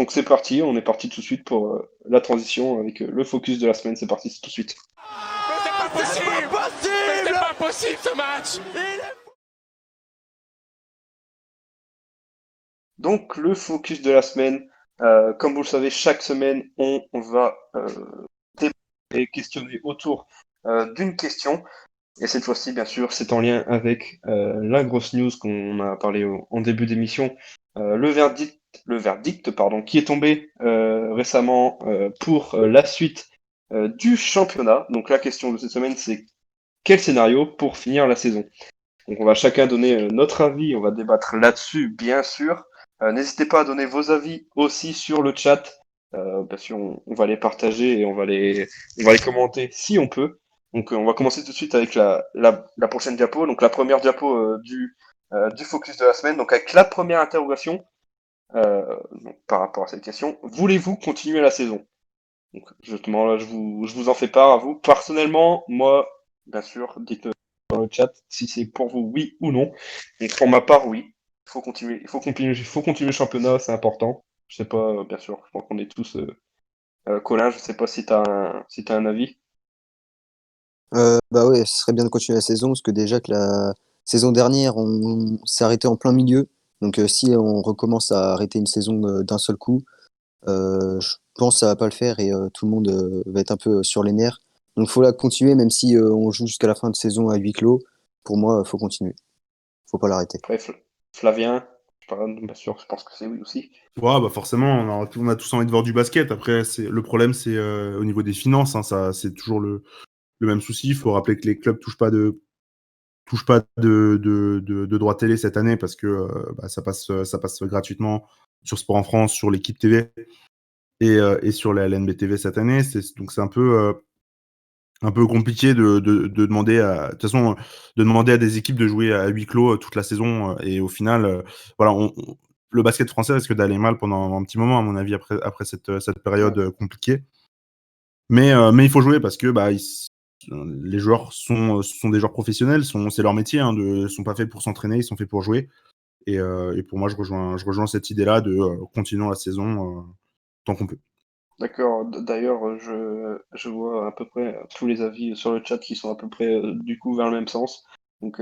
c'est parti, on est parti tout de suite pour la transition avec le focus de la semaine. C'est parti tout de suite. Mais c'est pas possible ce match. Donc le focus de la semaine, comme vous le savez, chaque semaine on va débattre et questionner autour d'une question. Et cette fois-ci, bien sûr, c'est en lien avec la grosse news qu'on a parlé en début d'émission, le verdict, pardon, qui est tombé récemment pour la suite du championnat. Donc la question de cette semaine, c'est quel scénario pour finir la saison? Donc on va chacun donner notre avis, on va débattre là-dessus, bien sûr. N'hésitez pas à donner vos avis aussi sur le chat, parce qu'on va les partager et on va les commenter si on peut. Donc on va commencer tout de suite avec la prochaine diapo. Donc la première diapo du focus de la semaine. Donc avec la première interrogation donc, par rapport à cette question. Voulez-vous continuer la saison? Donc justement là je vous en fais part à vous. Personnellement, moi, bien sûr, dites dans le chat si c'est pour vous oui ou non. Donc pour ma part, oui. Il faut continuer le championnat, c'est important. Je sais pas, bien sûr, je pense qu'on est tous Colin, je sais pas si t'as un avis. Bah ouais, ce serait bien de continuer la saison parce que déjà que la saison dernière, on s'est arrêté en plein milieu. Donc si on recommence à arrêter une saison d'un seul coup, je pense que ça va pas le faire et tout le monde va être un peu sur les nerfs. Donc faut la continuer même si on joue jusqu'à la fin de saison à huis clos. Pour moi, faut continuer. Faut pas l'arrêter. Après, Flavien, je parle, bien sûr, je pense que c'est oui aussi. Ouais, bah forcément, on a tous envie de voir du basket. Après, le problème, c'est au niveau des finances. Hein, ça, c'est toujours le même souci. Il faut rappeler que les clubs touchent pas de droits télé cette année parce que bah, ça passe gratuitement sur Sport en France, sur l'équipe TV et sur la LNB TV cette année. Donc c'est un peu compliqué de demander de toute façon, de demander à des équipes de jouer à huis clos toute la saison. Et au final, voilà, le basket français risque d'aller mal pendant un petit moment, à mon avis, après cette période compliquée. Mais il faut jouer parce que bah, les joueurs sont des joueurs professionnels, c'est leur métier, hein, sont pas faits pour s'entraîner, ils sont faits pour jouer. Et pour moi, je rejoins cette idée-là de continuer la saison tant qu'on peut. D'accord. D'ailleurs, je vois à peu près tous les avis sur le chat qui sont à peu près du coup vers le même sens. Donc,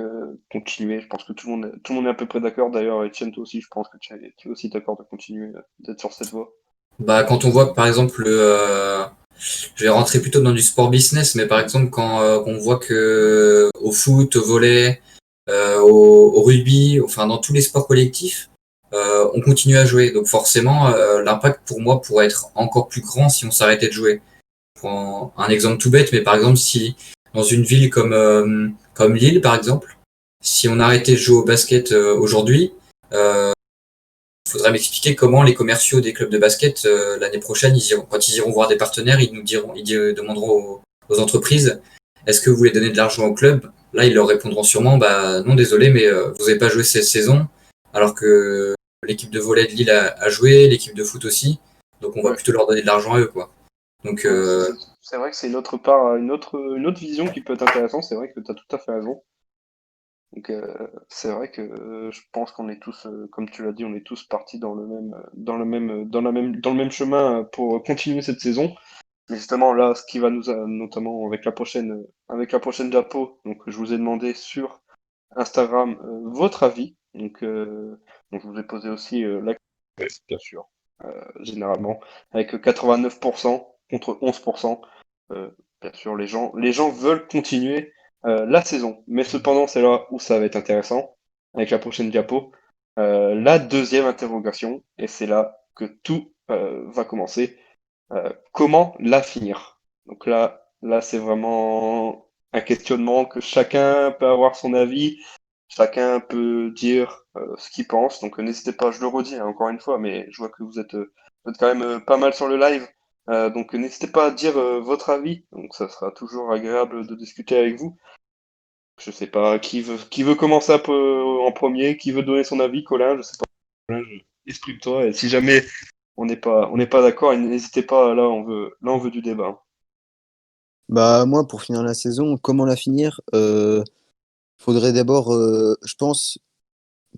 continuer. Je pense que tout le monde est à peu près d'accord. D'ailleurs, Etienne, toi aussi, je pense que tu es aussi d'accord de continuer, d'être sur cette voie. Bah, quand on voit que, par exemple, je vais rentrer plutôt dans du sport business, mais par exemple, quand on voit que au foot, au volley, au rugby, enfin dans tous les sports collectifs, on continue à jouer. Donc forcément, l'impact pour moi pourrait être encore plus grand si on s'arrêtait de jouer. Je prends un exemple tout bête, mais par exemple, si dans une ville comme Lille, par exemple, si on arrêtait de jouer au basket aujourd'hui, faudrait m'expliquer comment les commerciaux des clubs de basket l'année prochaine, quand ils iront voir des partenaires, demanderont aux entreprises, est-ce que vous voulez donner de l'argent au club? Là, ils leur répondront sûrement, bah non, désolé, mais vous n'avez pas joué cette saison, alors que l'équipe de volley de Lille a joué, l'équipe de foot aussi, donc on va Ouais. plutôt leur donner de l'argent à eux, quoi. Donc Ouais, c'est vrai que c'est une autre part, une autre vision qui peut être intéressante. C'est vrai que tu as tout à fait raison. Donc, c'est vrai que je pense qu'on est tous, comme tu l'as dit, on est tous partis dans le même chemin pour continuer cette saison. Mais justement, là, ce qui va notamment avec la prochaine diapo, donc je vous ai demandé sur Instagram votre avis. Donc je vous ai posé aussi la question, bien sûr, généralement, avec 89% contre 11%. Euh, bien sûr, les gens veulent continuer la saison. Mais cependant, c'est là où ça va être intéressant, avec la prochaine diapo. La deuxième interrogation, et c'est là que tout va commencer. Comment la finir? Donc là, c'est vraiment un questionnement que chacun peut avoir son avis, chacun peut dire ce qu'il pense. Donc n'hésitez pas, je le redis hein, encore une fois, mais je vois que vous êtes quand même pas mal sur le live. Donc n'hésitez pas à dire votre avis. Donc ça sera toujours agréable de discuter avec vous. Je sais pas qui veut commencer en premier, qui veut donner son avis, Colin, je sais pas. Colin, exprime-toi et si jamais on n'est pas d'accord, n'hésitez pas, là on veut du débat. Bah moi, pour finir la saison, comment la finir? Faudrait d'abord, je pense,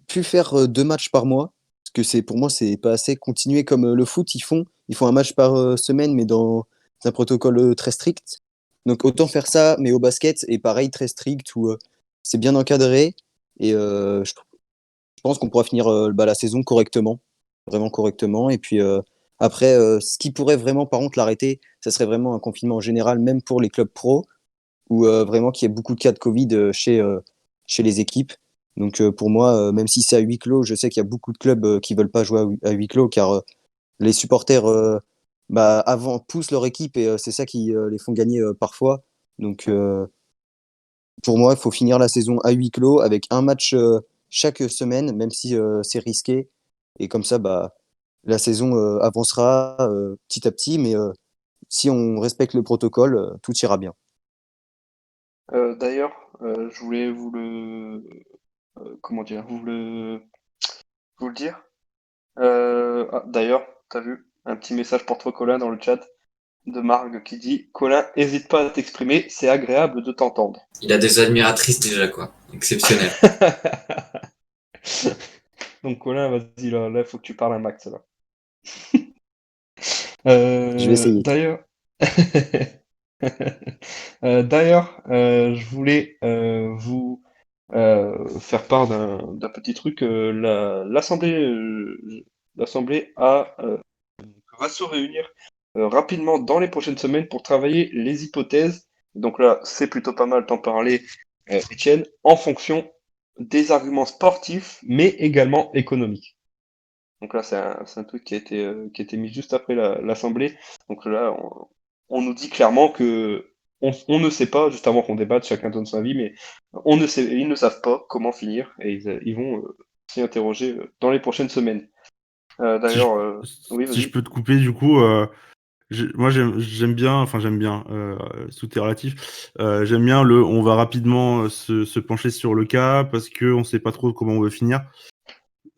plus faire 2 matchs par mois, parce que c'est pour moi, c'est pas assez. Continuer comme le foot, ils font un match par semaine, mais dans un protocole très strict. Donc autant faire ça, mais au basket, et pareil, très strict, où c'est bien encadré. Et je pense qu'on pourra finir bah, la saison correctement, vraiment correctement. Et puis après, ce qui pourrait vraiment, par contre, l'arrêter, ça serait vraiment un confinement général, même pour les clubs pro, où vraiment qu'il y ait beaucoup de cas de Covid chez les équipes. Donc pour moi, même si c'est à huis clos, je sais qu'il y a beaucoup de clubs qui veulent pas jouer à huis clos car les supporters bah, avant poussent leur équipe et c'est ça qui les font gagner parfois. Donc pour moi, il faut finir la saison à huis clos avec un match chaque semaine, même si c'est risqué. Et comme ça, bah, la saison avancera petit à petit, mais si on respecte le protocole, tout ira bien. D'ailleurs, je voulais vous le, comment dire, vous le dire. D'ailleurs, t'as vu un petit message pour toi, Colin, dans le chat de Marc qui dit: Colin, hésite pas à t'exprimer, c'est agréable de t'entendre. Il a des admiratrices déjà, quoi. Exceptionnel. Donc Colin, vas-y, là, il faut que tu parles un max là. Je vais essayer. D'ailleurs, je voulais vous faire part d'un petit truc. L'Assemblée va se réunir rapidement dans les prochaines semaines pour travailler les hypothèses. Donc là, c'est plutôt pas mal d'en parler, Étienne, en fonction des arguments sportifs, mais également économiques. Donc là, c'est un truc qui a été mis juste après l'Assemblée. Donc là, on nous dit clairement que on ne sait pas, juste avant qu'on débatte, chacun donne son avis, mais ils ne savent pas comment finir et ils vont s'y interroger dans les prochaines semaines. Si je, D'ailleurs, oui, si je vas-y. peux te couper, du coup, moi j'aime bien, enfin j'aime bien, tout est relatif. J'aime bien on va rapidement se pencher sur le cas parce que on sait pas trop comment on va finir.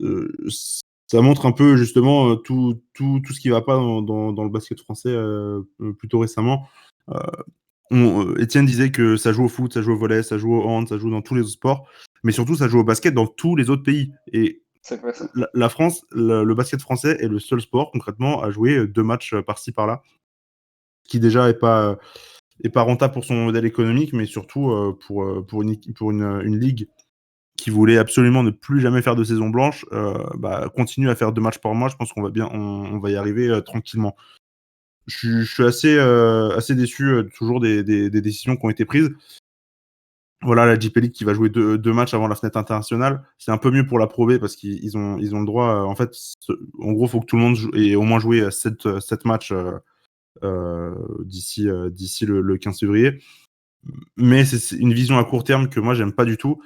Euh, Ça montre un peu justement tout ce qui va pas dans le basket français plutôt récemment. Euh, Étienne disait que ça joue au foot, ça joue au volley, ça joue au hand, ça joue dans tous les autres sports, mais surtout ça joue au basket dans tous les autres pays. Et C'est vrai ça. la France, le basket français est le seul sport concrètement à jouer 2 matchs par-ci par-là, qui déjà est pas rentable pour son modèle économique, mais surtout pour une ligue qui voulait absolument ne plus jamais faire de saison blanche, continue à faire 2 matchs par mois. Je pense qu'on va bien, on va y arriver tranquillement. Je suis assez déçu toujours des décisions qui ont été prises. Voilà, la Jeep Elite qui va jouer 2 matchs avant la fenêtre internationale. C'est un peu mieux pour la Pro B parce qu'ils ont le droit. En fait, en gros, il faut que tout le monde ait au moins joué 7 matchs d'ici le 15 février. Mais c'est une vision à court terme que moi, j'aime pas du tout.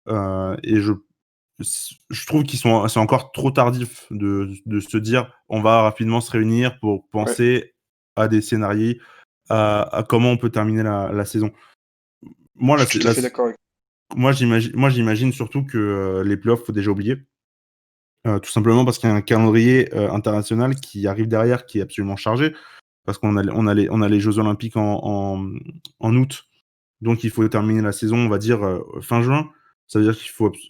Et je trouve c'est encore trop tardif de se dire on va rapidement se réunir pour Ouais, penser à des scénarios, à comment on peut terminer la saison. Moi, je suis tout à fait d'accord avec j'imagine surtout que les playoffs, faut déjà oublier. Tout simplement parce qu'il y a un calendrier international qui arrive derrière qui est absolument chargé. Parce qu'on a les Jeux Olympiques en août. Donc il faut terminer la saison, on va dire, fin juin. Ça veut dire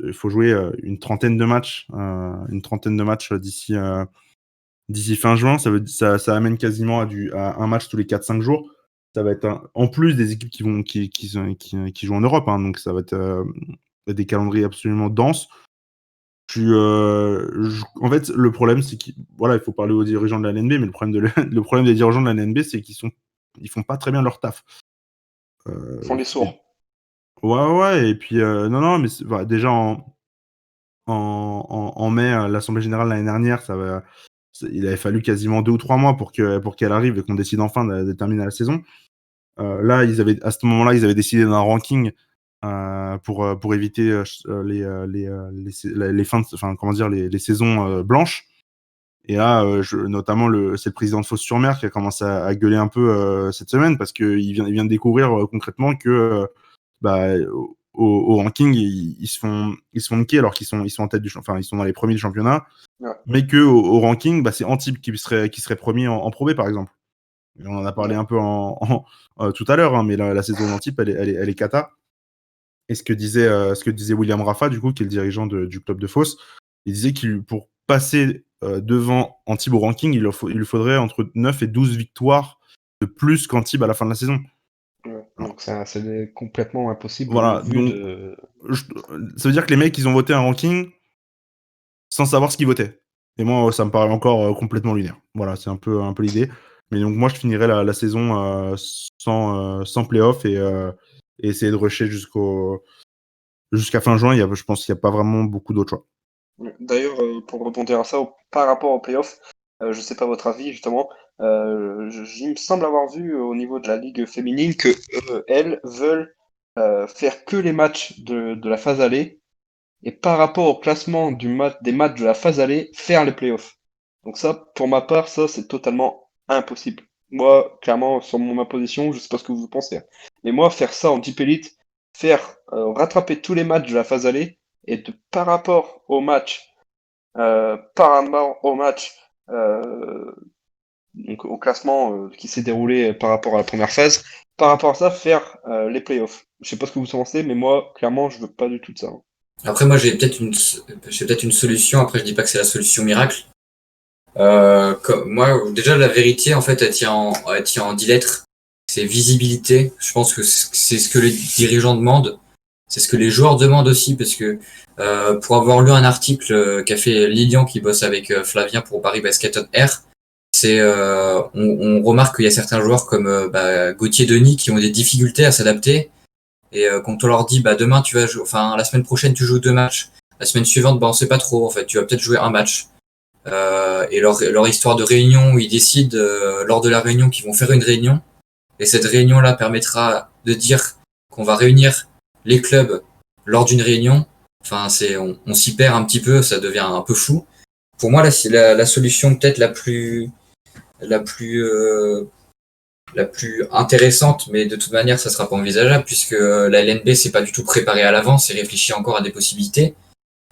il faut jouer une trentaine de matchs d'ici fin juin. Ça amène quasiment à un match tous les 4-5 jours. Ça va être en plus des équipes qui jouent en Europe. Hein, donc ça va être des calendriers absolument denses. En fait, le problème, c'est voilà, il faut parler aux dirigeants de la LNB, mais le problème des dirigeants de la LNB, c'est ils font pas très bien leur taf. ils font les sourds. Ouais, et puis non, mais voilà, déjà en mai, l'Assemblée générale l'année dernière, il avait fallu quasiment 2 ou 3 mois pour qu'elle arrive et qu'on décide enfin de terminer la saison. Là, à ce moment-là, ils avaient décidé d'un ranking pour éviter les fins, enfin comment dire, les saisons blanches. Et là, notamment c'est le président de Fos-sur-Mer qui a commencé à gueuler un peu cette semaine parce qu'il vient de découvrir concrètement que au ranking, ils se font niquer alors ils sont en tête enfin ils sont dans les premiers du championnat, Ouais. mais que au ranking, c'est Antibes qui serait premier en Pro B par exemple. Et on en a parlé un peu tout à l'heure, hein, mais la saison d'Antibes, elle est cata. Et ce que disait William Rafa, du coup, qui est le dirigeant du club de Fos, il disait pour passer devant Antibes au ranking, il lui faudrait entre 9 et 12 victoires de plus qu'Antibes à la fin de la saison. Ouais. Alors, Donc c'est complètement impossible au voilà, vu donc de. ça veut dire que les mecs, ils ont voté un ranking sans savoir ce qu'ils votaient. Et moi, ça me paraît encore complètement lunaire. Voilà, c'est un peu l'idée. Mais donc moi, je finirais la saison sans playoff et essayer de rusher jusqu'à fin juin. Je pense qu'il n'y a pas vraiment beaucoup d'autres choix. D'ailleurs, pour rebondir à ça, par rapport aux playoffs, je sais pas votre avis justement, il me semble avoir vu au niveau de la ligue féminine que elles veulent faire que les matchs de la phase aller et par rapport au classement des matchs de la phase aller, faire les playoffs. Donc ça, pour ma part, ça c'est totalement impossible. Moi, clairement, sur ma position, je sais pas ce que vous pensez, hein. Mais moi, faire ça en Deep Elite, faire rattraper tous les matchs de la phase aller et par rapport au match, donc au classement qui s'est déroulé par rapport à la première phase, par rapport à ça, faire les playoffs. Je sais pas ce que vous en pensez, mais moi, clairement, je veux pas du tout de ça. Après, moi, j'ai peut-être une solution. Après, je dis pas que c'est la solution miracle. Moi, déjà, la vérité, en fait, elle tient en 10 lettres. C'est visibilité. Je pense que c'est ce que les dirigeants demandent. C'est ce que les joueurs demandent aussi, parce que pour avoir lu un article qu'a fait Lilian, qui bosse avec Flavien pour Paris Basket on Air, on remarque qu'il y a certains joueurs comme Gauthier Denis qui ont des difficultés à s'adapter. Et quand on leur dit, demain tu vas jouer, enfin la semaine prochaine tu joues 2 matchs, la semaine suivante, on sait pas trop. En fait, tu vas peut-être jouer un match. Et leur histoire de réunion où ils décident lors de la réunion qu'ils vont faire une réunion. Et cette réunion-là permettra de dire qu'on va réunir les clubs lors d'une réunion. Enfin, on s'y perd un petit peu, ça devient un peu fou. Pour moi, la solution peut-être la plus intéressante, mais de toute manière, ça sera pas envisageable puisque la LNB s'est pas du tout préparée à l'avance et réfléchit encore à des possibilités.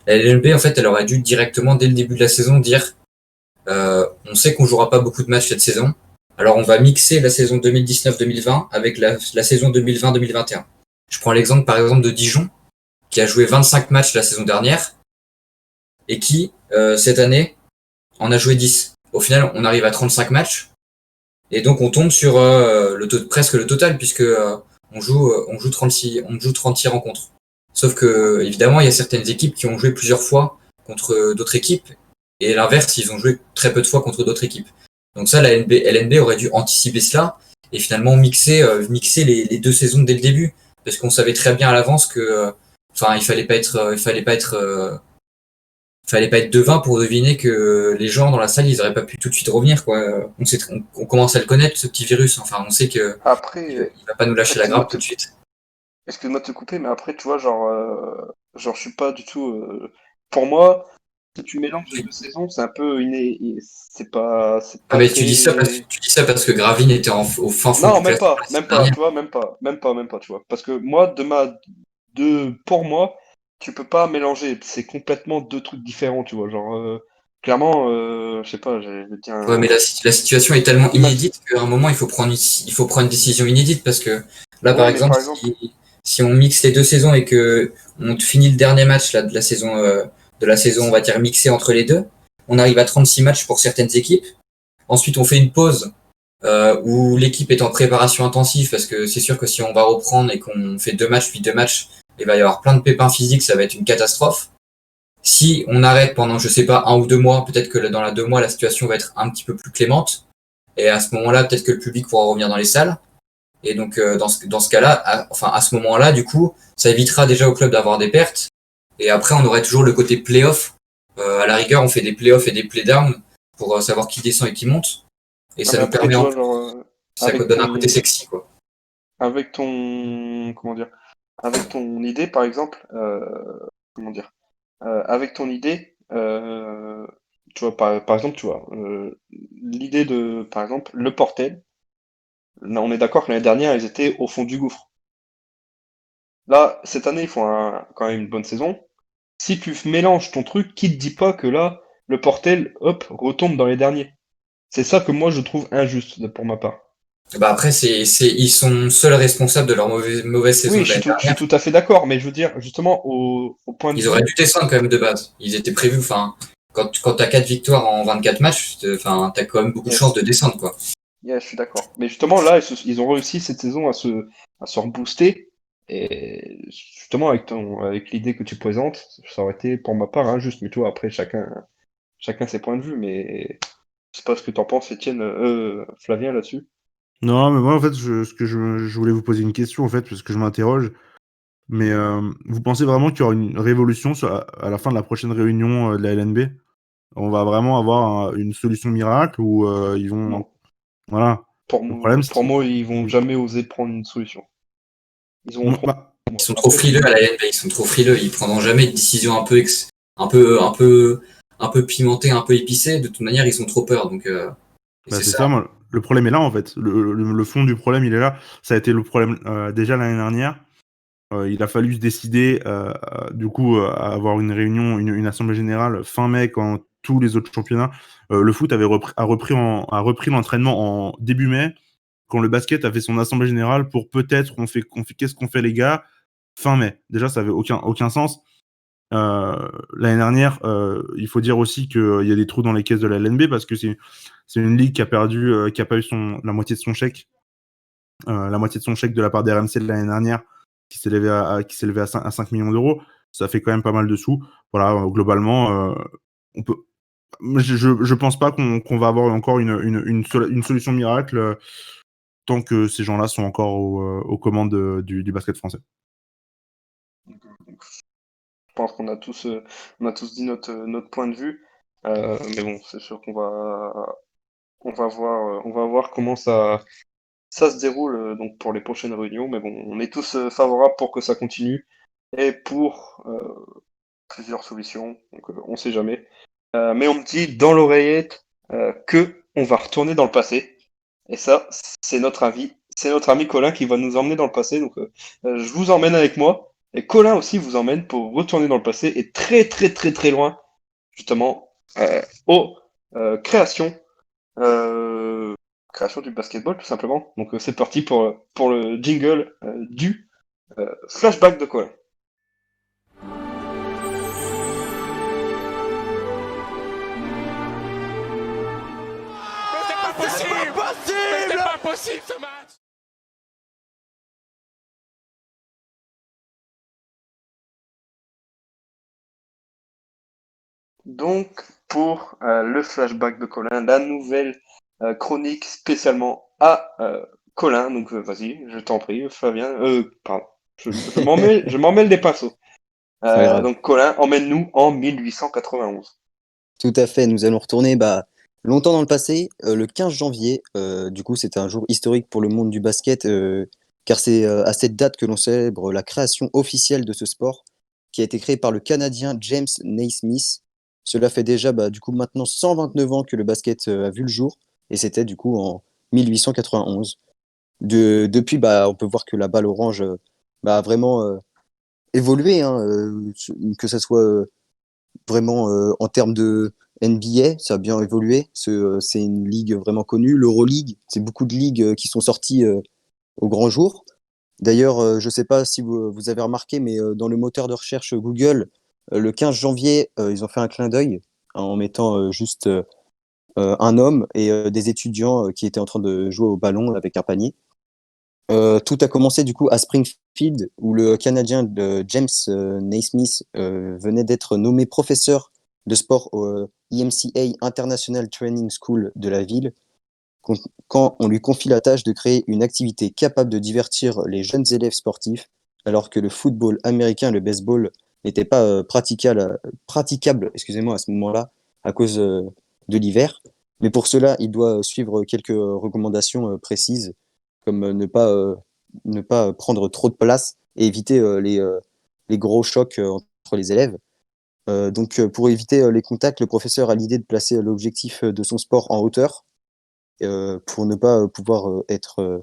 La LNB, en fait, elle aurait dû directement, dès le début de la saison, dire on sait qu'on jouera pas beaucoup de matchs cette saison, alors on va mixer la saison 2019-2020 avec la saison 2020-2021. Je prends l'exemple, par exemple, de Dijon, qui a joué 25 matchs la saison dernière, et qui, cette année, en a joué 10. Au final, on arrive à 35 matchs, et donc on tombe sur presque le total, puisque on joue 36 rencontres. Sauf que, évidemment, il y a certaines équipes qui ont joué plusieurs fois contre d'autres équipes, et l'inverse, ils ont joué très peu de fois contre d'autres équipes. Donc ça, la LNB aurait dû anticiper cela, et finalement mixer les 2 saisons dès le début, parce qu'on savait très bien à l'avance que, il fallait pas être devin pour deviner que les gens dans la salle, ils auraient pas pu tout de suite revenir, quoi. On commence à le connaître, ce petit virus. Enfin, on sait que Après, il va pas nous lâcher la grappe tout de suite. excuse-moi de te couper, mais après, tu vois, genre, je suis pas du tout. Pour moi, si tu mélanges les 2 saisons, c'est un peu c'est Ah, pas mais très. tu dis ça parce que Gravine était au fin fond Non, du classement la saison même pas, dernière. tu vois, même pas, tu vois. Parce que moi, pour moi, tu peux pas mélanger. C'est complètement 2 trucs différents, tu vois. Genre, clairement, je sais pas, je Ouais, tiens. mais la situation est tellement Imagine. inédite qu'à un moment, il faut prendre une décision inédite parce que là, par Ouais, mais exemple, par exemple, si on mixe les 2 saisons et que on finit le dernier match là, de la saison, on va dire mixée entre les deux, on arrive à 36 matchs pour certaines équipes. Ensuite, on fait une pause où l'équipe est en préparation intensive parce que c'est sûr que si on va reprendre et qu'on fait 2 matchs puis 2 matchs, il va y avoir plein de pépins physiques, ça va être une catastrophe. Si on arrête pendant, je sais pas, 1 ou 2 mois, peut-être que dans la 2 mois, la situation va être un petit peu plus clémente. Et à ce moment-là, peut-être que le public pourra revenir dans les salles. Et donc, dans ce cas-là, à ce moment-là, du coup, ça évitera déjà au club d'avoir des pertes. Et après, on aurait toujours le côté play-off. À la rigueur, on fait des play-off et des play-down pour savoir qui descend et qui monte. Et ah, ça mais nous après, permet tu en vois, plus, genre, ça avec donne un côté ton, sexy, quoi. avec ton, comment dire, avec ton idée, par exemple, comment dire, avec ton idée, tu vois, par exemple, tu vois, l'idée de, par exemple, le Portel, là, on est d'accord que l'année dernière, ils étaient au fond du gouffre. Là, cette année, ils font quand même une bonne saison. Si tu mélanges ton truc, qui te dit pas que là, le Portel, hop, retombe dans les derniers? C'est ça que moi, je trouve injuste, pour ma part. Après, ils sont seuls responsables de leur mauvaise saison Oui, de l'année je suis dernière. tout à fait d'accord, mais je veux dire, justement, au point de Ils auraient vue. dû descendre quand même de base. Ils étaient prévus. Enfin, quand t'as 4 victoires en 24 matchs, t'as quand même beaucoup de chances Yes, de descendre, quoi. yes, je suis d'accord. Mais justement, là, ils ont réussi cette saison à se rebooster. Et justement, avec l'idée que tu présentes, ça aurait été, pour ma part, injuste. Mais tu vois, après, chacun ses points de vue. Mais je sais pas ce que t'en penses, Étienne, Flavien, là-dessus. Non, mais moi, en fait, je voulais vous poser une question, en fait, parce que je m'interroge. Mais vous pensez vraiment qu'il y aura une révolution à la fin de la prochaine réunion de la LNB? On va vraiment avoir une solution miracle ou ils vont... Non. Voilà. Le problème, c'est Pour qu'ils... moi, ils vont jamais oser prendre une solution. Ils auront Moi, trop. bah, Ils sont trop Après, frileux à la LNB, ils sont trop frileux. Ils prendront jamais de décision un peu, un peu, un peu pimentée, un peu épicée. De toute manière, ils ont trop peur. Donc, et bah, c'est c'est ça. ça, moi, le problème est là, en fait. Le fond du problème, il est là. Ça a été le problème déjà l'année dernière. Il a fallu se décider, du coup, à avoir une réunion, une assemblée générale fin mai quand tous les autres championnats, le foot a repris l'entraînement en début mai, quand le basket a fait son assemblée générale pour peut-être qu'est-ce qu'on fait les gars fin mai. Déjà, ça avait aucun sens. L'année dernière, il faut dire aussi qu'il y a des trous dans les caisses de la LNB parce que c'est une ligue qui a pas eu la moitié de son chèque. La moitié de son chèque de la part des RMC de l'année dernière, qui s'élevait à 5 millions d'euros. Ça fait quand même pas mal de sous. Voilà, globalement, on peut. Je pense pas qu'on va avoir encore une solution miracle tant que ces gens-là sont encore aux commandes du basket français. Je pense qu'on a tous dit notre point de vue. Mais bon, c'est sûr qu'on va voir comment ça se déroule donc pour les prochaines réunions. Mais bon, on est tous favorables pour que ça continue et pour plusieurs solutions. Donc on sait jamais. Mais on me dit dans l'oreillette que on va retourner dans le passé. Et ça, c'est notre avis. C'est notre ami Colin qui va nous emmener dans le passé. Donc je vous emmène avec moi. Et Colin aussi vous emmène pour retourner dans le passé et très très très très loin, justement, aux créations. Création du basketball tout simplement. Donc c'est parti pour le jingle du flashback de Colin. C'est pas possible ce match! Donc pour le flashback de Colin, la nouvelle chronique spécialement à Colin. Donc vas-y, je t'en prie, Fabien. Pardon. Je m'en mêle des pinceaux. C'est pas grave. Donc Colin, emmène-nous en 1891. Tout à fait, nous allons retourner longtemps dans le passé, le 15 janvier. Du coup, c'était un jour historique pour le monde du basket, car c'est à cette date que l'on célèbre la création officielle de ce sport, qui a été créé par le Canadien James Naismith. Cela fait déjà du coup maintenant 129 ans que le basket a vu le jour, et c'était du coup en 1891. Depuis, on peut voir que la balle orange a vraiment évolué, hein, que ça soit vraiment en termes de NBA, ça a bien évolué. C'est une ligue vraiment connue. L'Euroleague, c'est beaucoup de ligues qui sont sorties au grand jour. D'ailleurs, je ne sais pas si vous avez remarqué, mais dans le moteur de recherche Google, le 15 janvier, ils ont fait un clin d'œil en mettant juste un homme et des étudiants qui étaient en train de jouer au ballon avec un panier. Tout a commencé du coup à Springfield, où le Canadien James Naismith venait d'être nommé professeur de sport au EMCA International Training School de la ville, quand on lui confie la tâche de créer une activité capable de divertir les jeunes élèves sportifs, alors que le football américain, le baseball, n'était pas praticable, excusez-moi, à ce moment-là, à cause de l'hiver. Mais pour cela, il doit suivre quelques recommandations précises, comme ne pas prendre trop de place et éviter les gros chocs entre les élèves. Donc, pour éviter les contacts, le professeur a l'idée de placer l'objectif de son sport en hauteur pour ne pas pouvoir être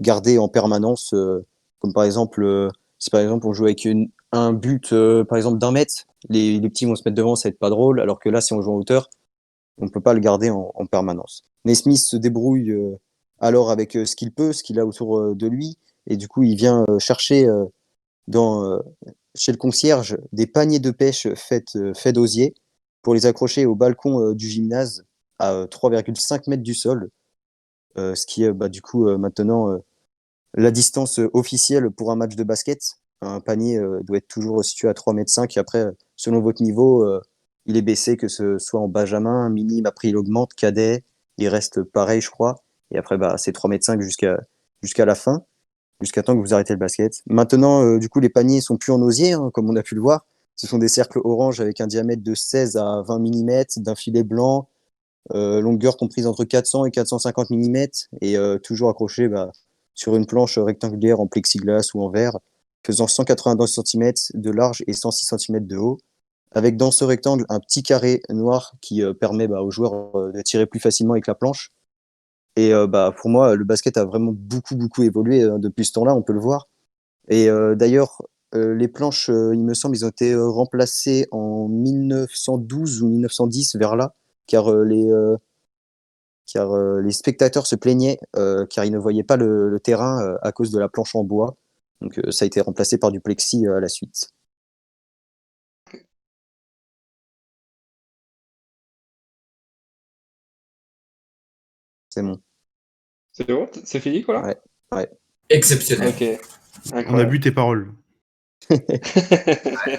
gardé en permanence. Comme par exemple, si par exemple on joue avec un but par exemple d'1 mètre, les petits vont se mettre devant, ça va être pas drôle. Alors que là, si on joue en hauteur, on peut pas le garder en permanence. Naismith se débrouille alors avec ce qu'il peut, ce qu'il a autour de lui, et du coup il vient chercher dans, chez le concierge des paniers de pêche faits d'osier pour les accrocher au balcon du gymnase à 3,5 mètres du sol, ce qui est du coup maintenant la distance officielle pour un match de basket. Un panier doit être toujours situé à 3,5 mètres. Et après, selon votre niveau, il est baissé, que ce soit en benjamin, minime, après il augmente, cadet, il reste pareil, je crois. Et après, c'est 3,5 mètres jusqu'à la fin, jusqu'à temps que vous arrêtez le basket. Maintenant, du coup, les paniers sont plus en osier, hein, comme on a pu le voir. Ce sont des cercles orange avec un diamètre de 16 à 20 mm, d'un filet blanc, longueur comprise entre 400 et 450 mm, et toujours accroché sur une planche rectangulaire en plexiglas ou en verre, faisant 192 cm de large et 106 cm de haut, avec dans ce rectangle un petit carré noir qui permet aux joueurs de tirer plus facilement avec la planche. Et pour moi, le basket a vraiment beaucoup évolué depuis ce temps-là, on peut le voir. Et d'ailleurs, les planches, il me semble, ils ont été remplacées en 1912 ou 1910 vers là, car les spectateurs se plaignaient car ils ne voyaient pas le terrain à cause de la planche en bois. Donc ça a été remplacé par du plexi à la suite. C'est bon. C'est bon? C'est fini, quoi, là? Ouais. Exceptionnel. Ok. On a Incroyable. bu tes paroles. Eh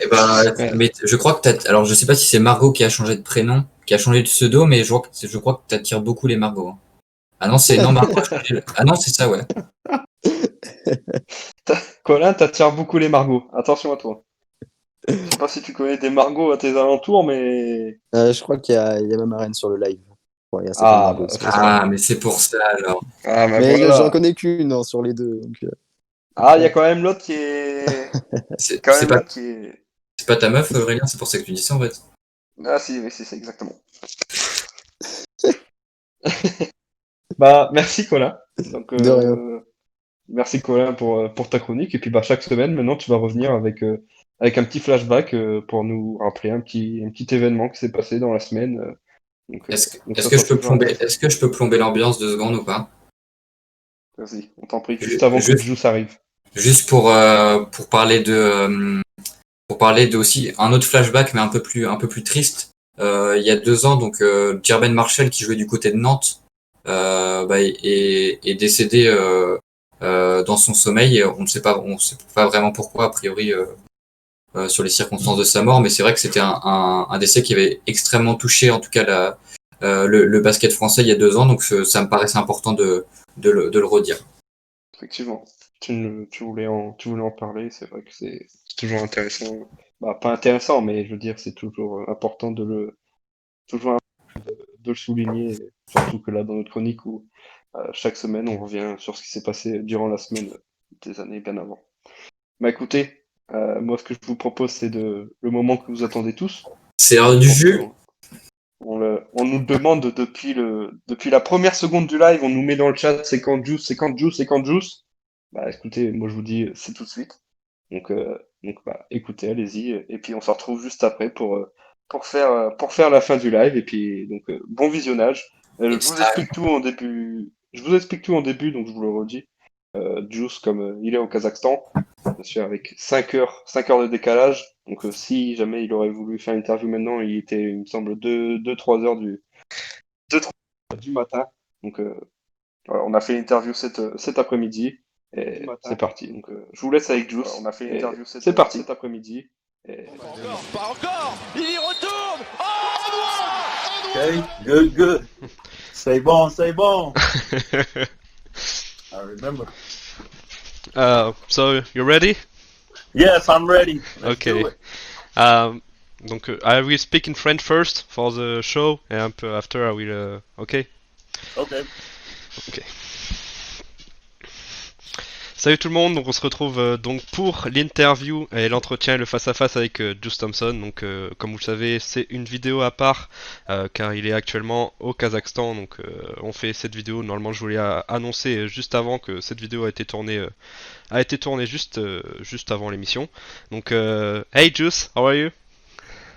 ben, Ouais. mais je crois que alors je sais pas si c'est Margot qui a changé de prénom, qui a changé de pseudo, mais je crois que t'attires beaucoup les Margot. Hein. Ah non, c'est non Margot. Ah non, c'est ça, ouais. Colin, t'attires beaucoup les margots. Attention à toi. Je sais pas si tu connais des margots à tes alentours, mais... Je crois qu'il y a même Arène sur le live. Ouais, il y a certaines Ah, Margot, bah, c'est pour ça. Ah, mais c'est pour ça alors. Ah, mais Mais voilà. j'en connais qu'une hein, sur les deux. Donc, Ah, il y a quand même l'autre qui est... C'est Quand c'est même pas l'autre qui est... c'est pas ta meuf, Aurélien, c'est pour ça que tu dis ça en fait. Ah si, oui, c'est exactement. Bah, merci Colin. Donc, De rien. merci Colin pour ta chronique. Et puis bah, chaque semaine, maintenant, tu vas revenir avec un petit flashback pour nous rappeler un petit événement qui s'est passé dans la semaine. Donc, Est-ce ça que sera je peux toujours plomber intéressant. est-ce que je peux plomber l'ambiance 2 secondes ou pas? Vas-y, on t'en prie, Ju- juste avant que juste Juice arrive. juste pour parler de aussi un autre flashback mais un peu plus triste. Il y a 2 ans donc Jermaine Marshall qui jouait du côté de Nantes est décédé dans son sommeil. On sait pas vraiment pourquoi a priori sur les circonstances de sa mort, mais c'est vrai que c'était un décès qui avait extrêmement touché en tout cas le basket français il y a 2 ans, donc ça me paraissait important de le redire. Effectivement. Tu voulais en parler, c'est vrai que c'est toujours intéressant. Bah, pas intéressant, mais je veux dire, c'est toujours important toujours de le souligner, surtout que là, dans notre chronique où chaque semaine, on revient sur ce qui s'est passé durant la semaine des années bien avant. Bah écoutez, moi ce que je vous propose, c'est le moment que vous attendez tous. C'est l'heure du Je pense jus. on nous le demande depuis la première seconde du live, on nous met dans le chat, c'est quand Juice, c'est quand Juice, c'est quand Juice. Bah écoutez, moi je vous dis, c'est tout de suite. Donc bah écoutez, allez-y, et puis on se retrouve juste après pour faire la fin du live, et puis donc bon visionnage. It's time. Je vous explique tout en début, donc je vous le redis. Juice, comme il est au Kazakhstan, bien sûr, avec 5 heures de décalage. Donc, si jamais il aurait voulu faire une interview maintenant, il était, il me semble, 3 heures 2-3 heures du matin. Donc, voilà, on a fait l'interview cet après-midi. Et c'est parti. Donc, je vous laisse avec Juice. Voilà, on a fait l'interview c'est parti. Cet après-midi. Et... Encore, pas encore. Il y retourne. Oh, Okay, good, good. Stay bon, stay bon. I remember. So you ready? Yes, I'm ready. Let's Okay. do it. Donc I will speak in French first for the show, and after I will. Okay. Okay. Salut tout le monde, donc on se retrouve donc pour l'interview et l'entretien et le face-à-face avec Juice Thompson. Donc comme vous le savez, c'est une vidéo à part car il est actuellement au Kazakhstan. Donc on fait cette vidéo, normalement je voulais annoncer juste avant que cette vidéo a été tournée juste avant l'émission. Donc hey Juice, how are you?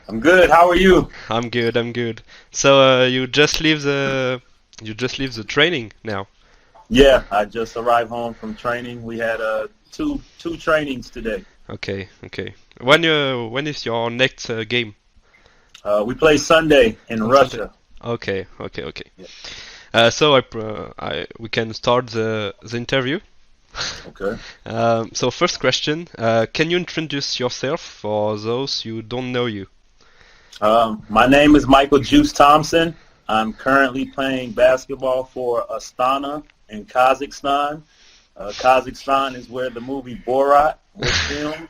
I'm good. How are you? I'm good. So you just leave the training now. Yeah, I just arrived home from training. We had two trainings today. Okay. When is your next game? We play Sunday in On Russia. Okay. Yeah. So we can start the interview. Okay. So first question, can you introduce yourself for those who don't know you? My name is Michael Juice Thompson. I'm currently playing basketball for Astana in Kazakhstan. Kazakhstan is where the movie Borat was filmed.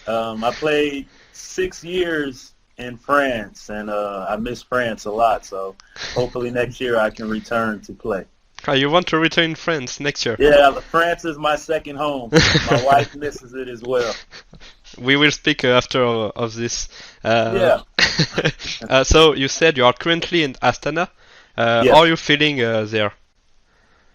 I played 6 years in France, and I miss France a lot, so hopefully next year I can return to play. You want to return France next year? Yeah, France is my second home. My wife misses it as well. We will speak after of this. Yeah. So you said you are currently in Astana. Yes. How are you feeling there?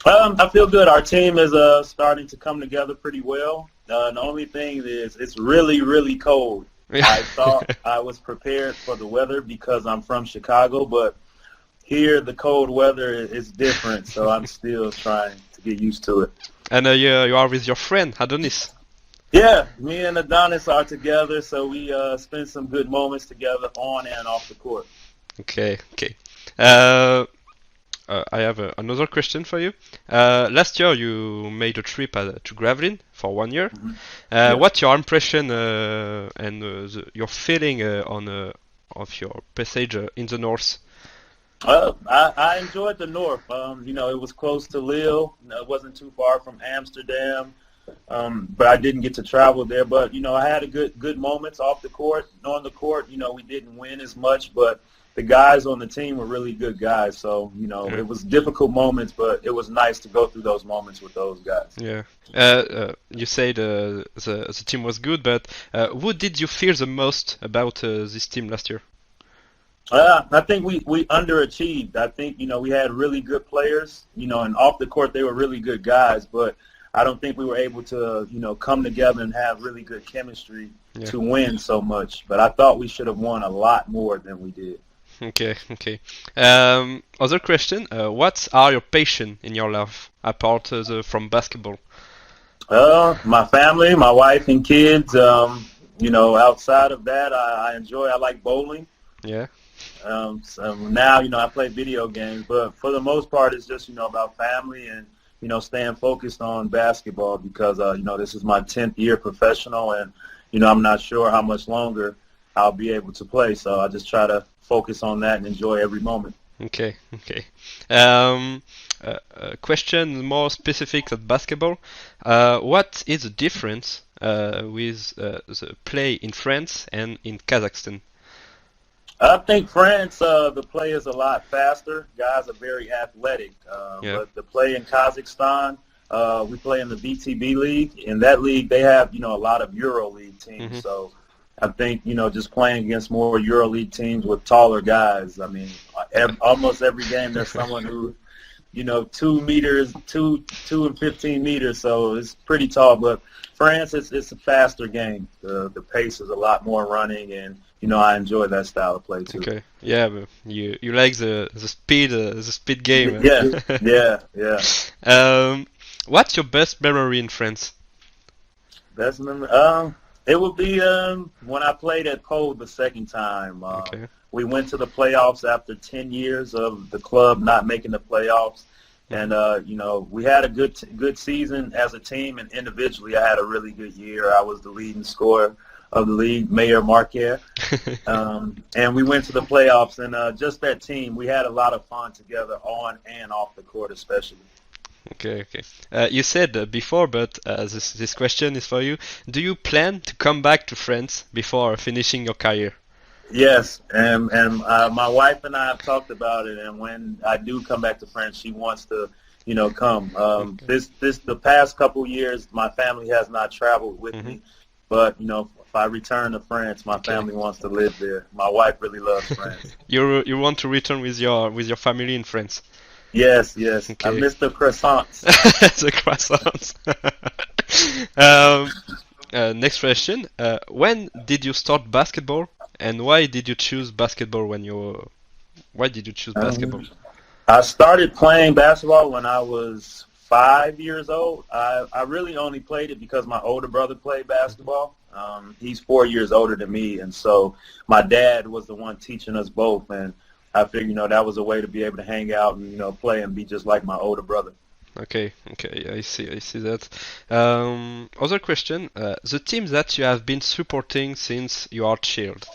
I feel good. Our team is starting to come together pretty well. The only thing is it's really, really cold. I thought I was prepared for the weather because I'm from Chicago, but here the cold weather is different, so I'm still trying to get used to it. And you are with your friend Adonis. Yeah, me and Adonis are together, so we spend some good moments together on and off the court. Okay. I have another question for you. Last year you made a trip to Gravelines for 1 year. Yeah. What's your impression and your feeling of your passage in the north? I enjoyed the north. It was close to Lille. It wasn't too far from Amsterdam, but I didn't get to travel there. But I had a good moments off the court. On the court, we didn't win as much, but the guys on the team were really good guys. So it was difficult moments, but it was nice to go through those moments with those guys. Yeah. You said the team was good, but who did you fear the most about this team last year? I think we underachieved. I think, we had really good players, and off the court they were really good guys, but I don't think we were able to, come together and have really good chemistry to win so much. But I thought we should have won a lot more than we did. Okay. Other question, what are your passion in your life apart from basketball? My family, my wife and kids. Outside of that, I like bowling. Yeah. So now, I play video games, but for the most part, it's just, about family and, staying focused on basketball because, this is my 10th year professional and, I'm not sure how much longer I'll be able to play. So I just try to focus on that and enjoy every moment. Okay. Question more specific than basketball. What is the difference with the play in France and in Kazakhstan? I think France, the play is a lot faster. Guys are very athletic. But the play in Kazakhstan, we play in the VTB league. In that league, they have, a lot of EuroLeague teams. Mm-hmm. So I think, just playing against more EuroLeague teams with taller guys. I mean, almost every game there's someone who, 2 meters, 2 and 15 meters. So it's pretty tall. But France, it's a faster game. The pace is a lot more running and, I enjoy that style of play too. Okay, yeah, but you like the speed game. Yeah. What's your best memory in France? Best memory? It would be when I played at Pole the second time. Okay. We went to the playoffs after 10 years of the club not making the playoffs, and we had a good season as a team, and individually I had a really good year. I was the leading scorer of the league, Mayor Marquez. And we went to the playoffs, and just that team, we had a lot of fun together on and off the court especially. Okay. You said before, but this question is for you. Do you plan to come back to France before finishing your career? Yes, and my wife and I have talked about it, and when I do come back to France, she wants to, come. The past couple years, my family has not traveled with me, but, if I return to France, my family wants to live there. My wife really loves France. You want to return with your family in France? Yes. Okay. I miss the croissants. The croissants. Next question. When did you start basketball, and why did you choose basketball basketball? I started playing basketball when I was 5 years old. I really only played it because my older brother played basketball. He's 4 years older than me, and so my dad was the one teaching us both, and I figured, that was a way to be able to hang out and, play and be just like my older brother. Okay, I see that. Other question, the team that you have been supporting since you are child?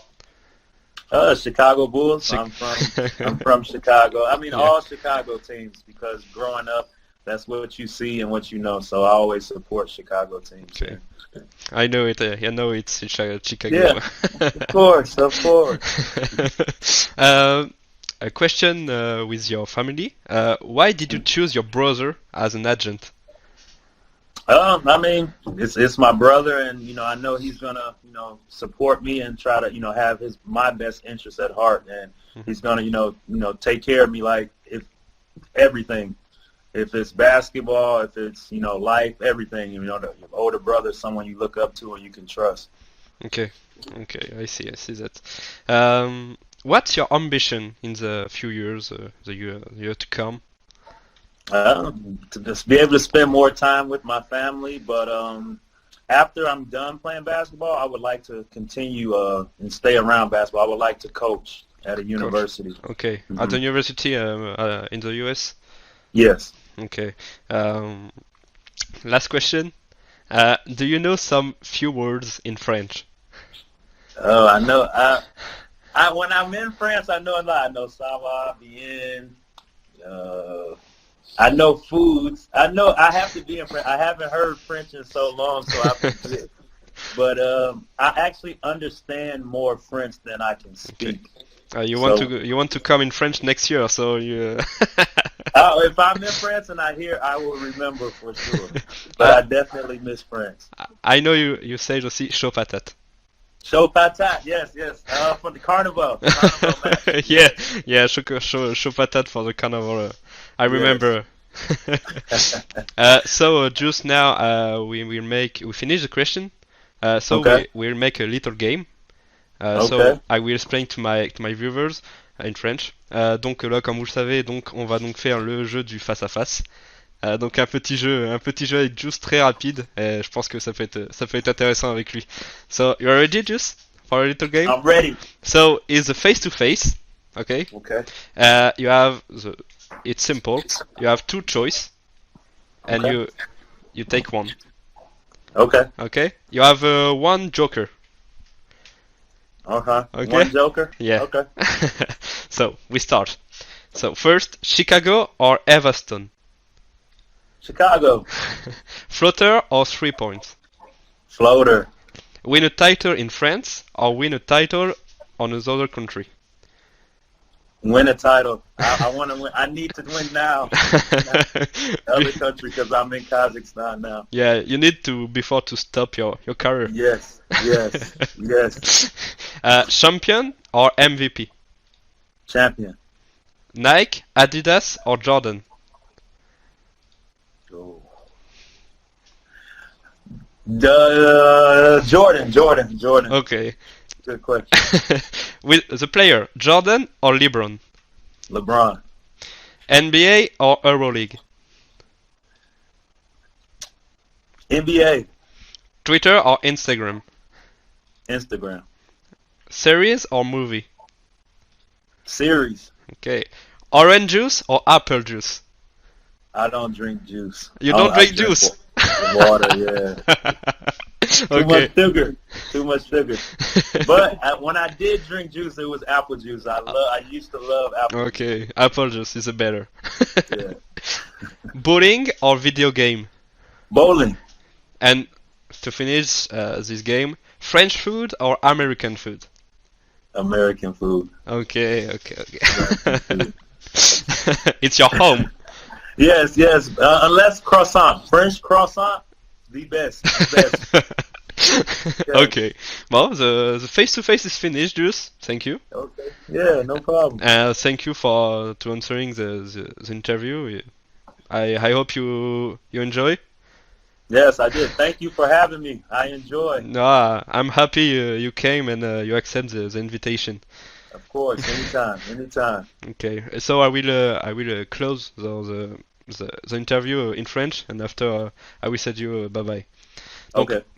Chicago Bulls. I'm from Chicago. I mean, all Chicago teams, because growing up, that's what you see and what you know. So I always support Chicago teams. Okay. I know it. I know it's Chicago. Yeah, of course. A question with your family. Why did you choose your brother as an agent? I mean, it's my brother, and I know he's gonna support me and try to have my best interest at heart, and he's gonna take care of me like everything. If it's basketball, if it's, life, everything, your older brother, someone you look up to and you can trust. Okay, I see that. What's your ambition in the few years, the year to come? To just be able to spend more time with my family, but after I'm done playing basketball, I would like to continue and stay around basketball. I would like to coach at a university. Okay, at the university in the US? Yes. Okay. Last question. Do you know some few words in French? Oh, I know. When I'm in France, I know a lot. I know ça va bien. I know foods. I have to be in French. I haven't heard French in so long, so I forget. But I actually understand more French than I can speak. Okay. You want to come in French next year, so you. If I'm in France and I hear, I will remember for sure. But I definitely miss France. I know you say aussi chaud patate. Chaud patate, yes. For the carnival. Yeah, chaud patate for the carnival. I remember. So just now we finish the question. So okay. we'll make a little game. Okay. So I will explain to my viewers in French. Donc là, comme vous le savez, on va donc faire le jeu du face à face. Donc un petit jeu avec Juice très rapide. Et je pense que ça peut être intéressant avec lui. So you are ready, Juice, for a little game? I'm ready. So it's a face to face. Okay. Okay. It's simple. You have two choice, and okay. you take one. Okay. Okay. You have one joker. Okay. One joker? Yeah. Okay. So, we start. So, first, Chicago or Evanston? Chicago. Floater or 3 points? Floater. Win a title in France or win a title on another country? Win a title. I want to win. I need to win now. Other country because I'm in Kazakhstan now. Yeah, you need to before to stop your career. Yes. Champion or MVP? Champion. Nike, Adidas or Jordan? Oh. Jordan. Okay. Good question. With the player, Jordan or LeBron? LeBron. NBA or EuroLeague? NBA. Twitter or Instagram? Instagram. Series or movie? Series. Okay. Orange juice or apple juice? I don't drink juice. You don't drink juice? Water, yeah. Too much sugar. But when I did drink juice, it was apple juice. I used to love apple juice. Okay, apple juice is better. Yeah. Bowling or video game? Bowling. And to finish this game, French food or American food? American food. Okay. It's your home. Yes. Unless croissant. French croissant, the best. Okay. Well, the face-to-face is finished, Juice. Thank you. Okay. Yeah, no problem. Thank you for answering the interview. I hope you enjoy. Yes, I did. Thank you for having me. I enjoy. No, I'm happy you came and you accept the invitation. Of course, anytime. Okay, so I will close the interview in French and after I will say you bye bye.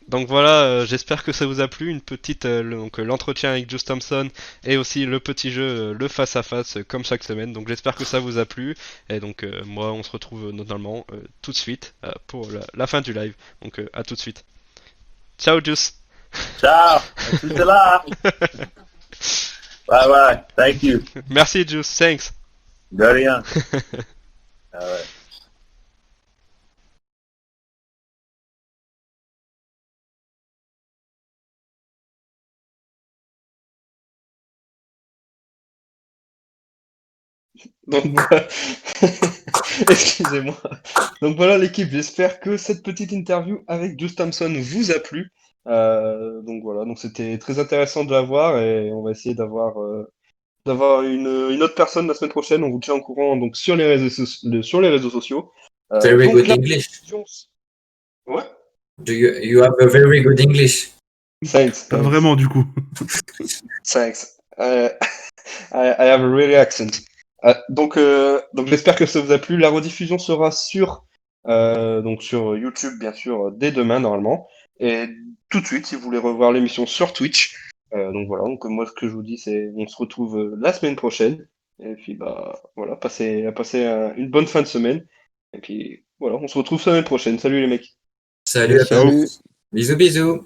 Donc voilà, j'espère que ça vous a plu, une petite donc l'entretien avec Juice Thompson et aussi le petit jeu, le face à face comme chaque semaine. Donc j'espère que ça vous a plu et donc moi on se retrouve normalement tout de suite pour la fin du live. Donc à tout de suite. Ciao Juice. Ciao. Tout là. Bye. Thank you. Merci Juice. Thanks. De rien. All right. Donc voilà. Excusez-moi. Donc voilà l'équipe, j'espère que cette petite interview avec Juice Thompson vous a plu. Donc voilà, donc c'était très intéressant de la voir et on va essayer d'avoir une autre personne la semaine prochaine. On vous tient au courant donc sur les réseaux sociaux. Very Donc, good la English. rediffusion... Ouais. You have a very good English. Thanks. Pas vraiment, du coup. Thanks. I have a really accent. Donc j'espère que ça vous a plu. La rediffusion sera donc sur YouTube, bien sûr, dès demain, normalement. Et tout de suite, si vous voulez revoir l'émission sur Twitch. Donc voilà, donc moi, ce que je vous dis, c'est on se retrouve la semaine prochaine. Et puis, bah, voilà, passez une bonne fin de semaine. Et puis, voilà, on se retrouve semaine prochaine. Salut les mecs. Salut à Ciao. tous. Bisous, bisous.